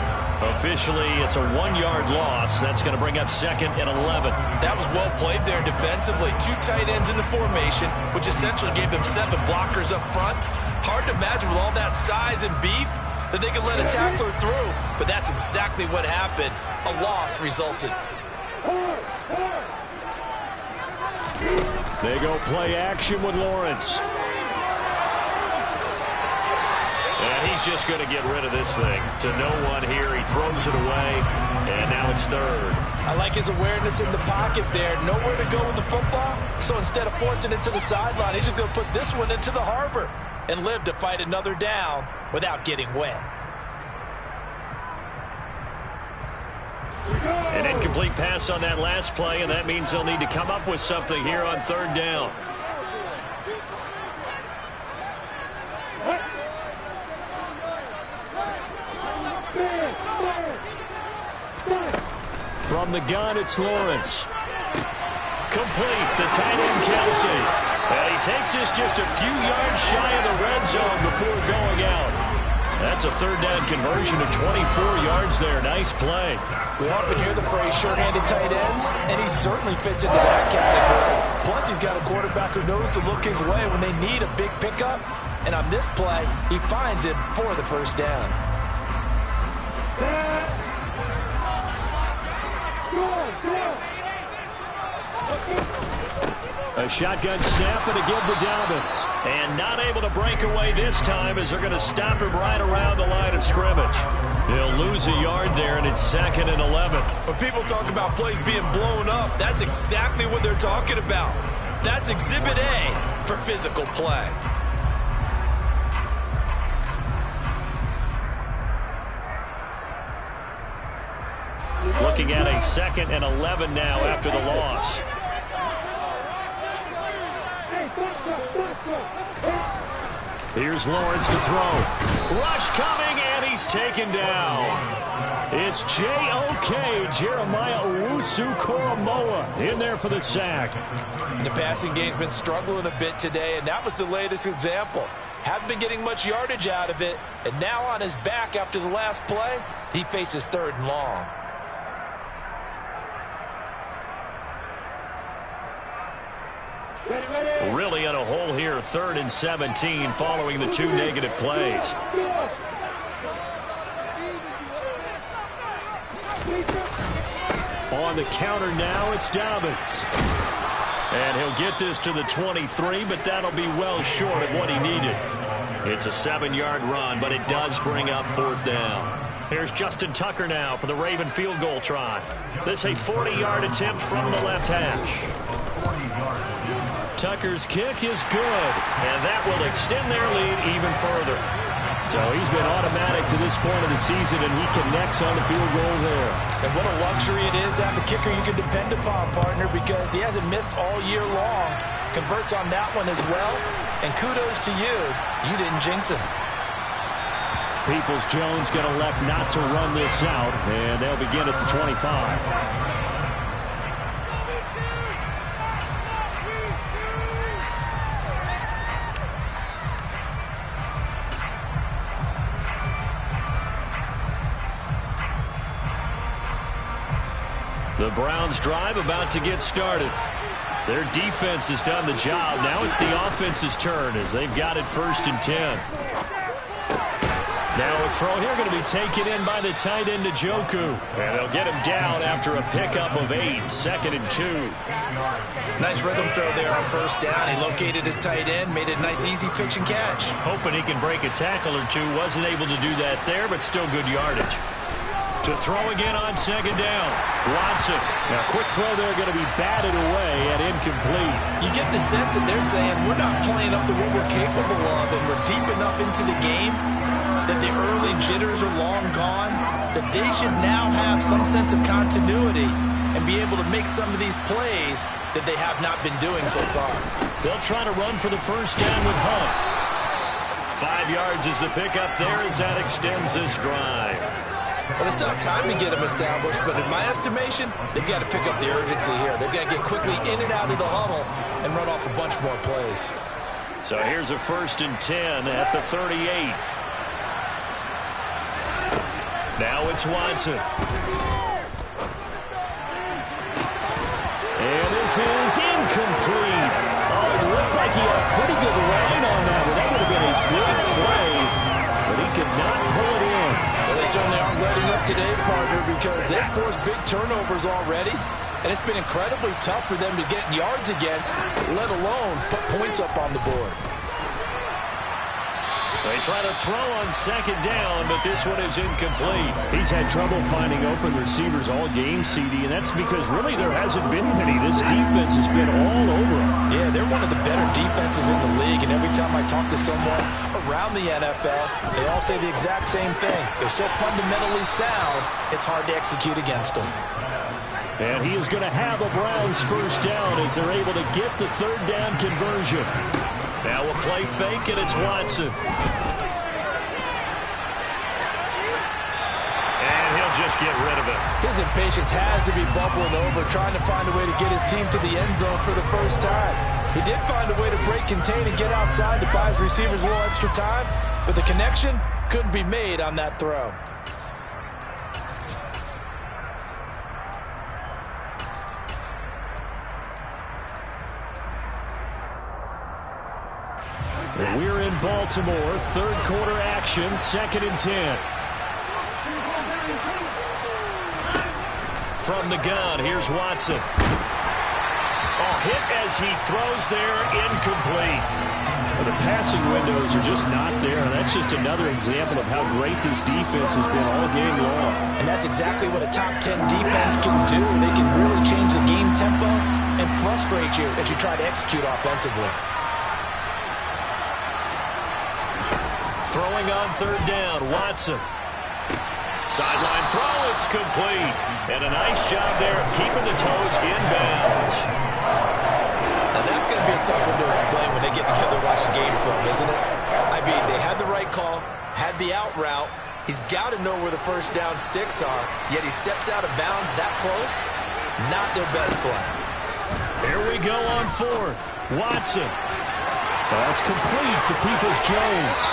Officially, it's a 1-yard loss. That's going to bring up 2nd and 11. That was well played there defensively. 2 tight ends in the formation, which essentially gave them 7 blockers up front. Hard to imagine with all that size and beef that they could let a tackler through. But that's exactly what happened. A loss resulted. They go play action with Lawrence. And he's just going to get rid of this thing. To no one here. He throws it away. And now it's 3rd. I like his awareness in the pocket there. Nowhere to go with the football. So instead of forcing it to the sideline, he's just going to put this one into the harbor and live to fight another down without getting wet. An incomplete pass on that last play, and that means they'll need to come up with something here on 3rd down. From the gun, it's Lawrence. Complete, the tight end Kelsey. And he takes this just a few yards shy of the red zone before going out. That's a 3rd down conversion of 24 yards there. Nice play. We often hear the phrase sure-handed tight ends, and he certainly fits into that category. Plus, he's got a quarterback who knows to look his way when they need a big pickup. And on this play, he finds it for the 1st down. A shotgun snap and a give to Dobbins. And not able to break away this time as they're going to stop him right around the line of scrimmage. They'll lose a yard there, and it's 2nd and 11. When people talk about plays being blown up, that's exactly what they're talking about. That's Exhibit A for physical play. Looking at a 2nd and 11 now after the loss. Here's Lawrence to throw. Rush coming, and he's taken down. It's J.O.K. Jeremiah Owusu-Koramoah in there for the sack. The passing game's been struggling a bit today, and that was the latest example. Haven't been getting much yardage out of it, and now on his back after the last play, he faces 3rd and long. Really in a hole here, 3rd and 17 following the 2 negative plays. On the counter now, it's Dobbins. And he'll get this to the 23, but that'll be well short of what he needed. It's a 7-yard run, but it does bring up 4th down. Here's Justin Tucker now for the Raven field goal try. This a 40-yard attempt from the left hash. Tucker's kick is good, and that will extend their lead even further. So he's been automatic to this point of the season, and he connects on the field goal there. And what a luxury it is to have a kicker you can depend upon, partner, because he hasn't missed all year long. Converts on that one as well. And kudos to you. You didn't jinx him. Peoples-Jones going to elect not to run this out, and they'll begin at the 25. The Browns drive about to get started. Their defense has done the job. Now it's the offense's turn as they've got it 1st and 10. Now a throw here going to be taken in by the tight end to Njoku. And they'll get him down after a pickup of 8, 2nd and 2. Nice rhythm throw there on 1st down. He located his tight end, made it a nice easy pitch and catch. Hoping he can break a tackle or two. Wasn't able to do that there, but still good yardage. To throw again on 2nd down. Watson. Now, quick throw there going to be batted away at incomplete. You get the sense that they're saying we're not playing up to what we're capable of, and we're deep enough into the game that the early jitters are long gone, that they should now have some sense of continuity and be able to make some of these plays that they have not been doing so far. They'll try to run for the 1st down with Hunt. 5 yards is the pickup there as that extends this drive. Well, it's not time to get them established, but in my estimation, they've got to pick up the urgency here. They've got to get quickly in and out of the huddle and run off a bunch more plays. So here's a 1st and 10 at the 38. Now it's Watson. And this is incomplete. Oh, it looked like he had a pretty good line on that, but that would have been a big play, but he could not pull it in. Well, they certainly aren't letting up today, partner, because they've forced big turnovers already, and it's been incredibly tough for them to get yards against, let alone put points up on the board. They try to throw on 2nd down, but this one is incomplete. He's had trouble finding open receivers all game, CD, and that's because really there hasn't been many. This defense has been all over them. Yeah, they're one of the better defenses in the league, and every time I talk to someone around the NFL, they all say the exact same thing. They're so fundamentally sound, it's hard to execute against them. And he is going to have a Browns 1st down as they're able to get the 3rd down conversion. Now a play fake, and it's Watson. And he'll just get rid of it. His impatience has to be bubbling over, trying to find a way to get his team to the end zone for the 1st time. He did find a way to break, contain, and get outside to buy his receivers a little extra time, but the connection couldn't be made on that throw. We're in Baltimore, 3rd quarter action, 2nd and 10. From the gun, here's Watson. Oh, hit as he throws there, incomplete. Well, the passing windows are just not there. That's just another example of how great this defense has been all game long. And that's exactly what a top 10 defense can do. They can really change the game tempo and frustrate you as you try to execute offensively. Throwing on 3rd down, Watson. Sideline throw, it's complete. And a nice job there of keeping the toes in bounds. Now that's going to be a tough one to explain when they get together and watch the game film, isn't it? I mean, they had the right call, had the out route. He's got to know where the 1st down sticks are, yet he steps out of bounds that close. Not their best play. Here we go on 4th. Watson. That's complete to Peoples-Jones.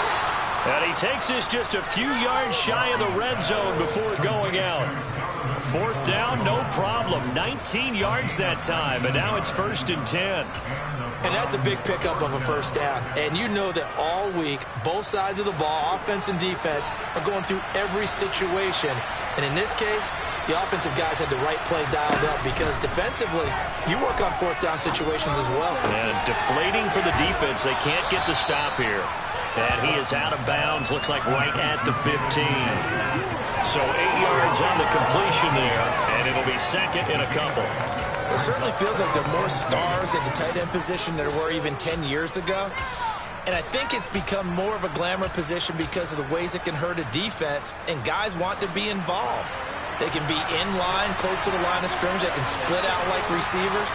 And he takes this just a few yards shy of the red zone before going out. 4th down, no problem. 19 yards that time, and now it's 1st and 10. And that's a big pickup of a 1st down. And you know that all week, both sides of the ball, offense and defense, are going through every situation. And in this case, the offensive guys had the right play dialed up because defensively, you work on 4th down situations as well. And deflating for the defense. They can't get the stop here. And he is out of bounds, looks like right at the 15. So 8 yards on the completion there, and it'll be 2nd and a couple. It certainly feels like there are more stars at the tight end position than there were even 10 years ago. And I think it's become more of a glamour position because of the ways it can hurt a defense, and guys want to be involved. They can be in line, close to the line of scrimmage. They can split out like receivers.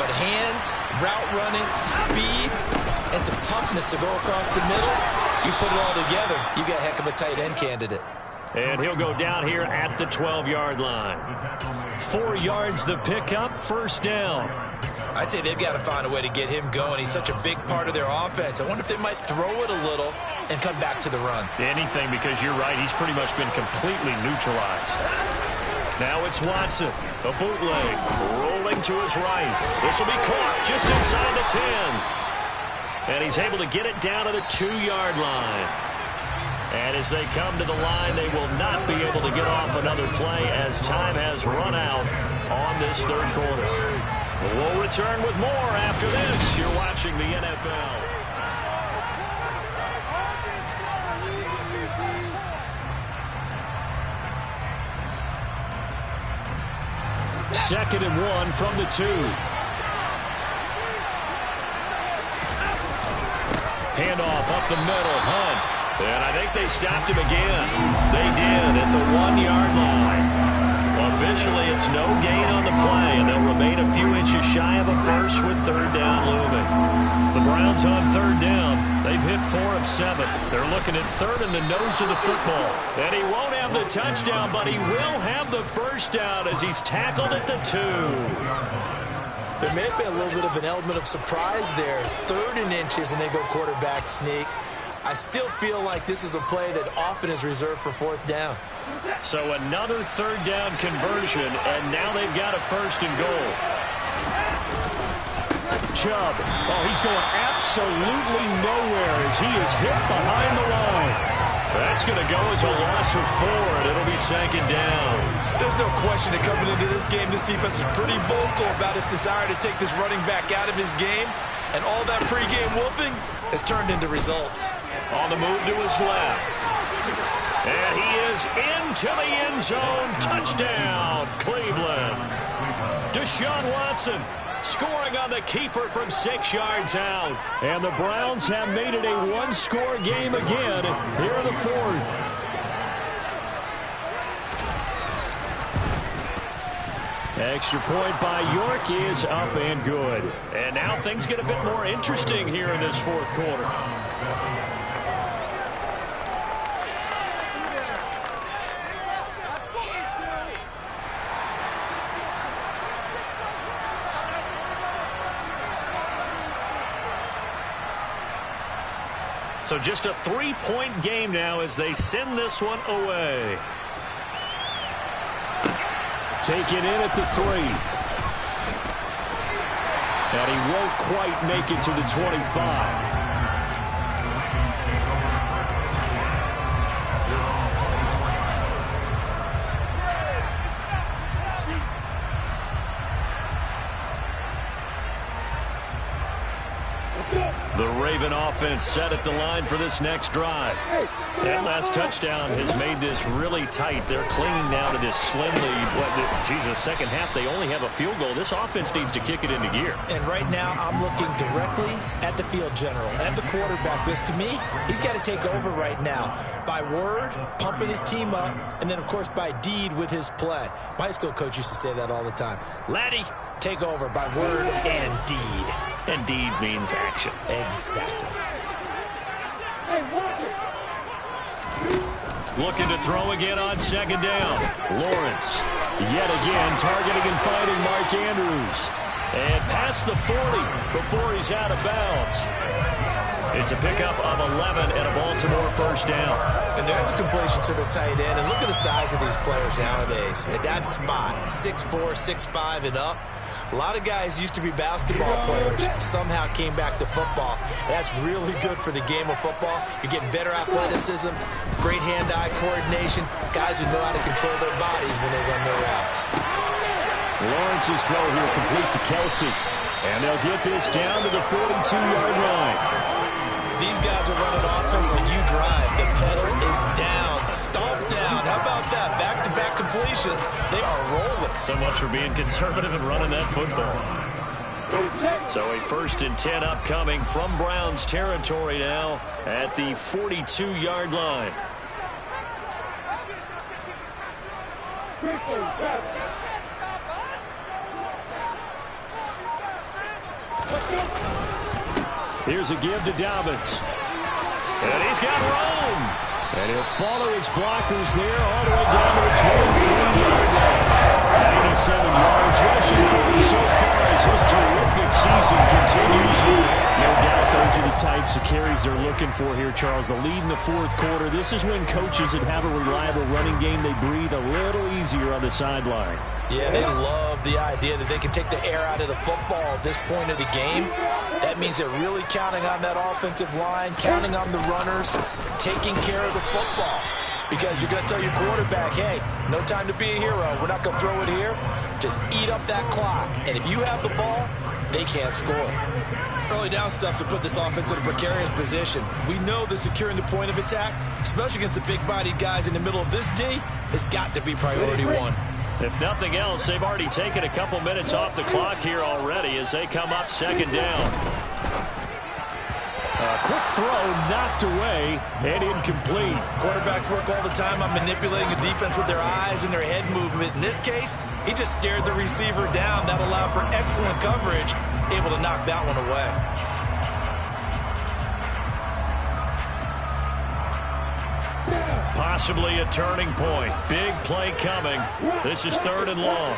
But hands, route running, speed, and some toughness to go across the middle, you put it all together, you got a heck of a tight end candidate. And he'll go down here at the 12-yard line. 4 yards the pickup, first down. I'd say they've got to find a way to get him going. He's such a big part of their offense. I wonder if they might throw it a little and come back to the run. Anything, because you're right. He's pretty much been completely neutralized. Now it's Watson. A bootleg. Rolling to his right. This will be caught just inside the 10. And he's able to get it down to the 2-yard line. And as they come to the line, they will not be able to get off another play as time has run out on this third quarter. We'll return with more after this. You're watching the NFL. Second and 1 from the 2. Handoff up the middle. Hunt. And I think they stopped him again. They did at the 1-yard line. Officially, it's no gain on the play, and they'll remain a few inches shy of a first with third down looming. The Browns on third down. They've hit 4 of 7. They're looking at third in the nose of the football. And he won't have the touchdown, but he will have the first down as he's tackled at the 2. There may have been a little bit of an element of surprise there. 3rd and inches, and they go quarterback sneak. I still feel like this is a play that often is reserved for 4th down. So another third down conversion, and now they've got a first and goal. Chubb. Oh, he's going absolutely nowhere as he is hit behind the line. That's going to go as a loss of 4, and it'll be second down. There's no question that coming into this game, this defense is pretty vocal about its desire to take this running back out of his game, and all that pregame whooping has turned into results. On the move to his left. And he is into the end zone. Touchdown, Cleveland. Deshaun Watson scoring on the keeper from 6 yards out. And the Browns have made it a one-score game again here in the 4th. Extra point by York is up and good. And now things get a bit more interesting here in this 4th quarter. So just a 3-point game now as they send this one away. Taken in at the 3. And he won't quite make it to the 25. The Raven offense set at the line for this next drive. That last touchdown has made this really tight. They're clinging now to this slim lead. Second half, they only have a field goal. This offense needs to kick it into gear. And right now, I'm looking directly at the field general, at the quarterback, because to me, he's got to take over right now. By word, pumping his team up, and then, of course, by deed with his play. My high school coach used to say that all the time. Laddie, take over by word and deed. And deed means action. Exactly. Looking to throw again on second down. Lawrence, yet again, targeting and finding Mark Andrews. And past the 40 before he's out of bounds. It's a pickup of 11 and a Baltimore first down. And there's a completion to the tight end. And look at the size of these players nowadays. At that spot, 6'4", 6'5", and up. A lot of guys used to be basketball players, somehow came back to football. That's really good for the game of football. You're getting better athleticism, great hand-eye coordination, guys who know how to control their bodies when they run their routes. Lawrence's throw here complete to Kelsey. And they'll get this down to the 42-yard line. These guys are running offense when you drive. The pedal is down, stomped down. How about that? Back-to-back completions. They are rolling. So much for being conservative and running that football. So a 1st and 10 upcoming from Browns territory now at the 42-yard line. Here's a give to Dobbins. And he's got room. And he'll follow his blockers there all the way down to the 23-yard line. 87 yards rushing for him so far as his terrific season continues. No doubt those are the types of carries they're looking for here, Charles. The lead in the 4th quarter. This is when coaches that have a reliable running game, they breathe a little easier on the sideline. Yeah, they love the idea that they can take the air out of the football at this point of the game. That means they're really counting on that offensive line, counting on the runners, taking care of the football. Because you're going to tell your quarterback, hey, no time to be a hero. We're not going to throw it here. Just eat up that clock. And if you have the ball, they can't score. Early down stuff to put this offense in a precarious position. We know that securing the point of attack, especially against the big-bodied guys in the middle of this D, has got to be priority one. If nothing else, they've already taken a couple minutes off the clock here already as they come up 2nd down. A quick throw knocked away and incomplete. Quarterbacks work all the time on manipulating the defense with their eyes and their head movement. In this case, he just stared the receiver down. That allowed for excellent coverage, able to knock that one away. Possibly a turning point. Big play coming. This is 3rd and long.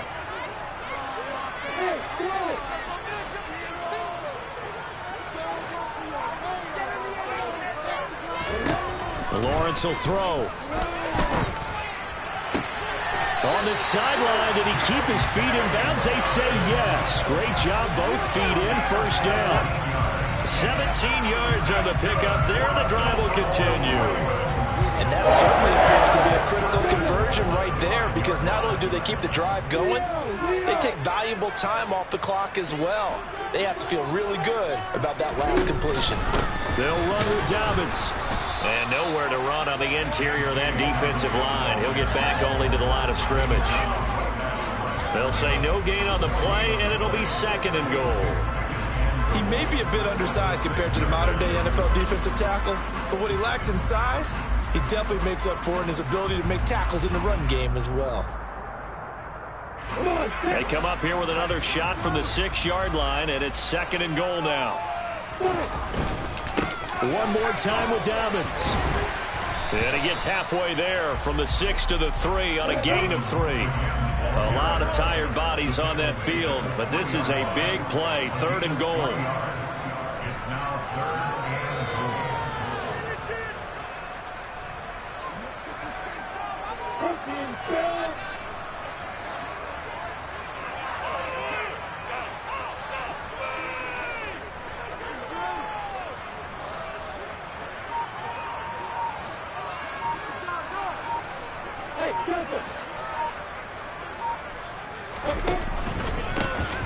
Lawrence will throw. On the sideline, did he keep his feet in bounds? They say yes. Great job, both feet in. 1st down. 17 yards on the pickup there. The drive will continue. And that certainly appears to be a critical conversion right there, because not only do they keep the drive going, they take valuable time off the clock as well. They have to feel really good about that last completion. They'll run with Dobbins. And nowhere to run on the interior of that defensive line. He'll get back only to the line of scrimmage. They'll say no gain on the play, and it'll be 2nd and goal. He may be a bit undersized compared to the modern-day NFL defensive tackle, but what he lacks in size, he definitely makes up for in his ability to make tackles in the run game as well. They come up here with another shot from the 6-yard line, and it's 2nd and goal now. One more time with Dobbins. And he gets halfway there from the 6 to the 3 on a gain of 3. A lot of tired bodies on that field, but this is a big play, 3rd and goal.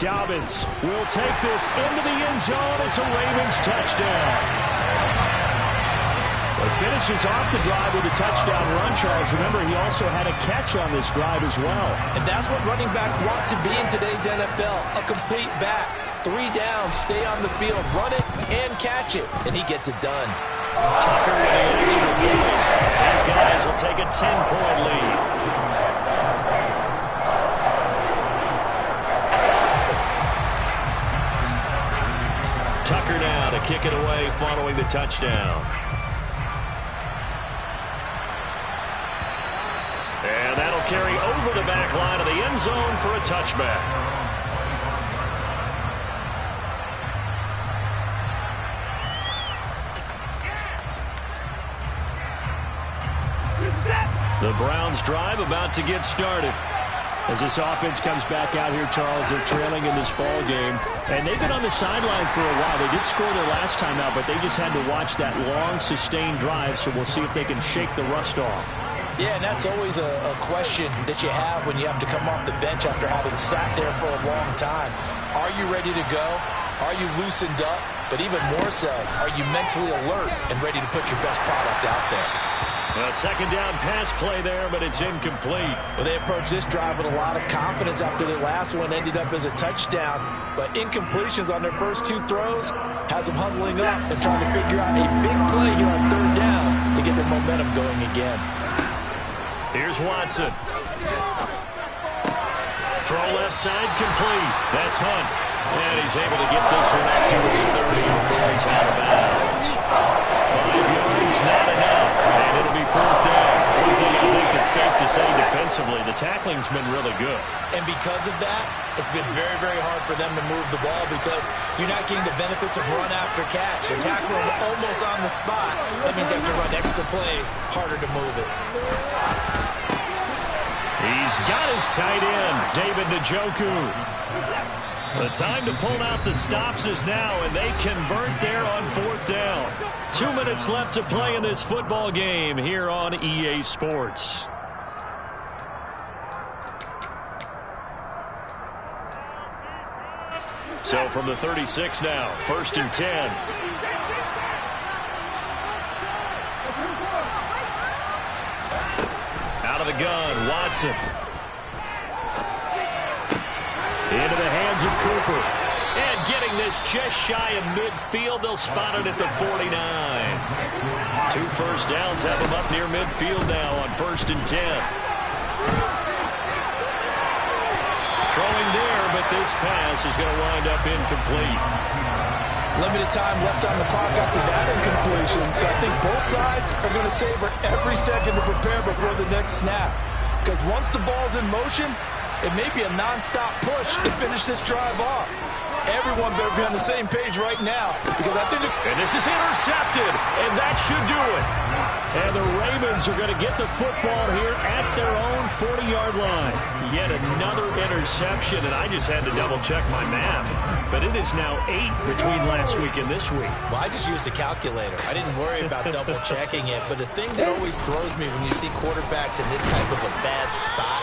Dobbins will take this into the end zone. It's a Ravens touchdown. Well, finishes off the drive with a touchdown run, Charles. Remember, he also had a catch on this drive as well. And that's what running backs want to be in today's NFL, a complete back. 3 downs, stay on the field, run it, and catch it. And he gets it done. Tucker with an extra point. These guys will take a 10-point lead. Tucker now to kick it away following the touchdown. And that'll carry over the back line of the end zone for a touchback. The Browns drive about to get started. As this offense comes back out here, Charles, they're trailing in this ball game. And they've been on the sideline for a while. They did score their last time out, but they just had to watch that long, sustained drive, so we'll see if they can shake the rust off. Yeah, and that's always a question that you have when you have to come off the bench after having sat there for a long time. Are you ready to go? Are you loosened up? But even more so, are you mentally alert and ready to put your best product out there? A second down pass play there, but it's incomplete. Well, they approached this drive with a lot of confidence after their last one ended up as a touchdown. But incompletions on their first 2 throws has them huddling up and trying to figure out a big play here on 3rd down to get their momentum going again. Here's Watson. Throw left side complete. That's Hunt. And he's able to get this one up to his 30 before he's out of bounds. 5 yards, not enough. And it'll be 4th down. One thing I think it's safe to say defensively, the tackling's been really good. And because of that, it's been very, very hard for them to move the ball because you're not getting the benefits of run after catch. You're tackling them almost on the spot. That means you have to run extra plays, harder to move it. He's got his tight end, David Njoku. The time to pull out the stops is now, and they convert there on 4th down. 2 minutes left to play in this football game here on EA Sports. So from the 36 now, 1st and 10. Out of the gun, Watson. Into the hands of Cooper. And getting this just shy of midfield. They'll spot it at the 49. 2 first downs have them up near midfield now on 1st and 10. Throwing there, but this pass is going to wind up incomplete. Limited time left on the clock after that incompletion, so I think both sides are going to savor every second to prepare before the next snap. Because once the ball's in motion, it may be a non-stop push to finish this drive off. Everyone better be on the same page right now, because I think... And this is intercepted, and that should do it. And the Ravens are going to get the football here at their own 40-yard line. Yet another interception, and I just had to double-check my math. But it is now 8 between last week and this week. Well, I just used the calculator. I didn't worry about double-checking it. But the thing that always throws me when you see quarterbacks in this type of a bad spot,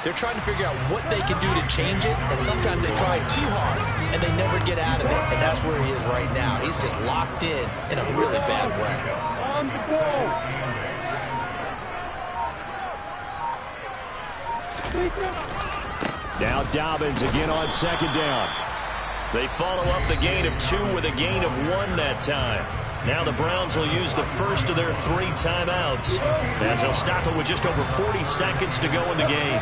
they're trying to figure out what they can do to change it, and sometimes they try too hard, and they never get out of it, and that's where he is right now. He's just locked in a really bad way. Now Dobbins again on 2nd down. They follow up the gain of 2 with a gain of 1 that time. Now the Browns will use the first of their 3 timeouts as they'll stop it with just over 40 seconds to go in the game.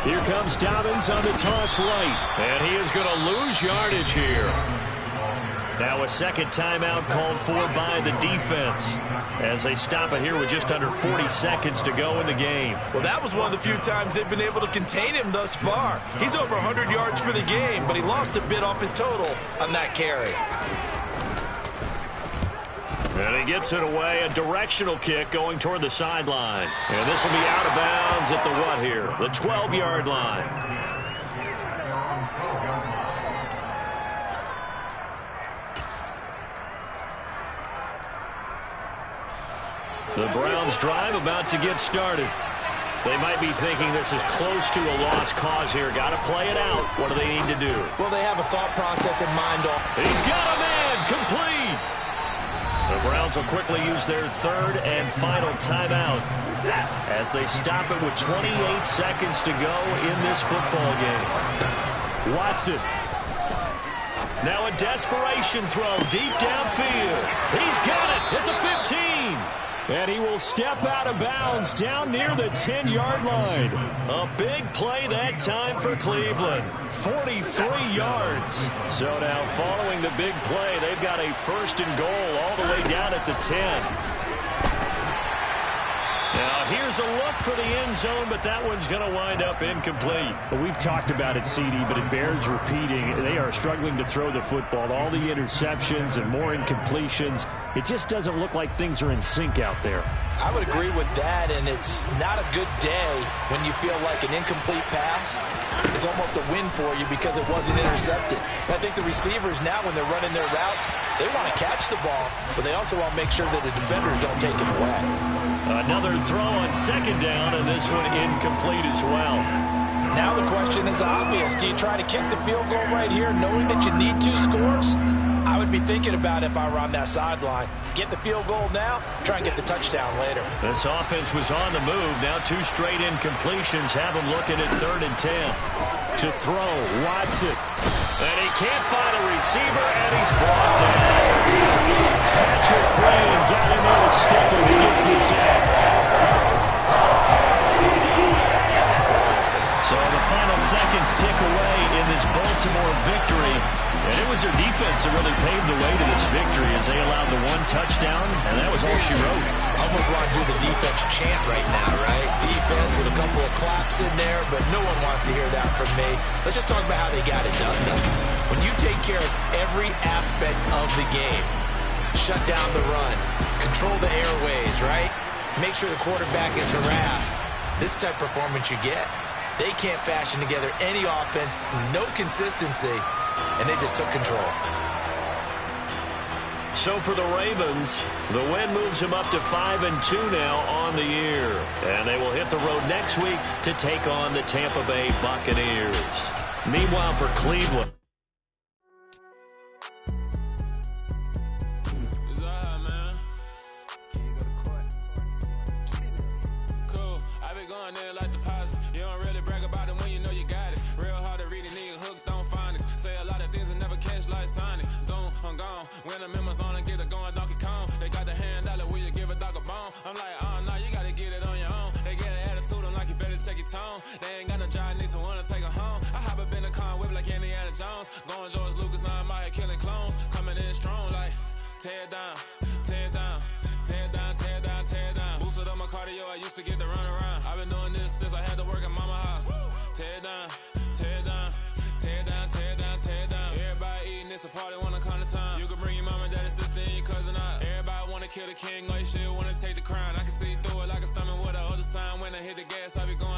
Here comes Dobbins on the toss right, and he is going to lose yardage here. Now a second timeout called for by the defense as they stop it here with just under 40 seconds to go in the game. Well, that was one of the few times they've been able to contain him thus far. He's over 100 yards for the game, but he lost a bit off his total on that carry. And he gets it away, a directional kick going toward the sideline. And this will be out of bounds at the what here? The 12-yard line. The Browns drive about to get started. They might be thinking this is close to a lost cause here. Got to play it out. What do they need to do? Well, they have a thought process in mind. He's got a man. Complete. The Browns will quickly use their 3rd and final timeout as they stop it with 28 seconds to go in this football game. Watson. Now a desperation throw deep downfield. He's got it at the 15. And he will step out of bounds down near the 10-yard line. A big play that time for Cleveland. 43 yards. So now following the big play, they've got a 1st and goal all the way down at the 10. Now here's a look for the end zone, but that one's going to wind up incomplete. Well, we've talked about it, CD, but it bears repeating. They are struggling to throw the football. All the interceptions and more incompletions. It just doesn't look like things are in sync out there. I would agree with that, and it's not a good day when you feel like an incomplete pass is almost a win for you because it wasn't intercepted. I think the receivers now, when they're running their routes, they want to catch the ball, but they also want to make sure that the defenders don't take it away. Another throw on 2nd down, and this one incomplete as well. Now the question is obvious. Do you try to kick the field goal right here knowing that you need 2 scores? I would would be thinking about if I were on that sideline. Get the field goal now, try and get the touchdown later. This offense was on the move. Now 2 straight incompletions have them looking at 3rd and 10. To throw, Watson. And he can't find a receiver, and he's brought down. Patrick Crane got him in a sticker. He gets the sack. So the final seconds tick away in this Baltimore victory. And it was their defense that really paved the way to this victory as they allowed the 1 touchdown, and that was all she wrote. Almost want to do the defense chant right now, right? Defense with a couple of claps in there, but no one wants to hear that from me. Let's just talk about how they got it done, though. When you take care of every aspect of the game, shut down the run, control the airways, right? Make sure the quarterback is harassed. This type of performance you get. They can't fashion together any offense, no consistency, and they just took control. So for the Ravens, the win moves them up to 5-2 now on the year. And they will hit the road next week to take on the Tampa Bay Buccaneers. Meanwhile, for Cleveland. When the members on and get it going, Donkey Kong. They got the hand dollar, will you give a dog a bone? I'm like, oh, no, you gotta get it on your own. They get an attitude, I'm like, you better check your tone. They ain't got no job, need someone to take her home. I hop up in the car, whip like Indiana Jones. Going George Lucas, now I'm out here killing clones. Coming in strong, like, tear down, tear down, tear down, tear down, tear down. Boosted up my cardio, I used to get to run around. I've been doing this since I had to work at mama house. Tear down, tear down, tear down, tear down, tear down. Everybody eating, it's a party, wanna come to time. You can bring your mama, daddy, sister, and your cousin out. Everybody wanna kill the king, like shit, wanna take the crown. I can see through it like a stomach with a other sign. When I hit the gas, I be going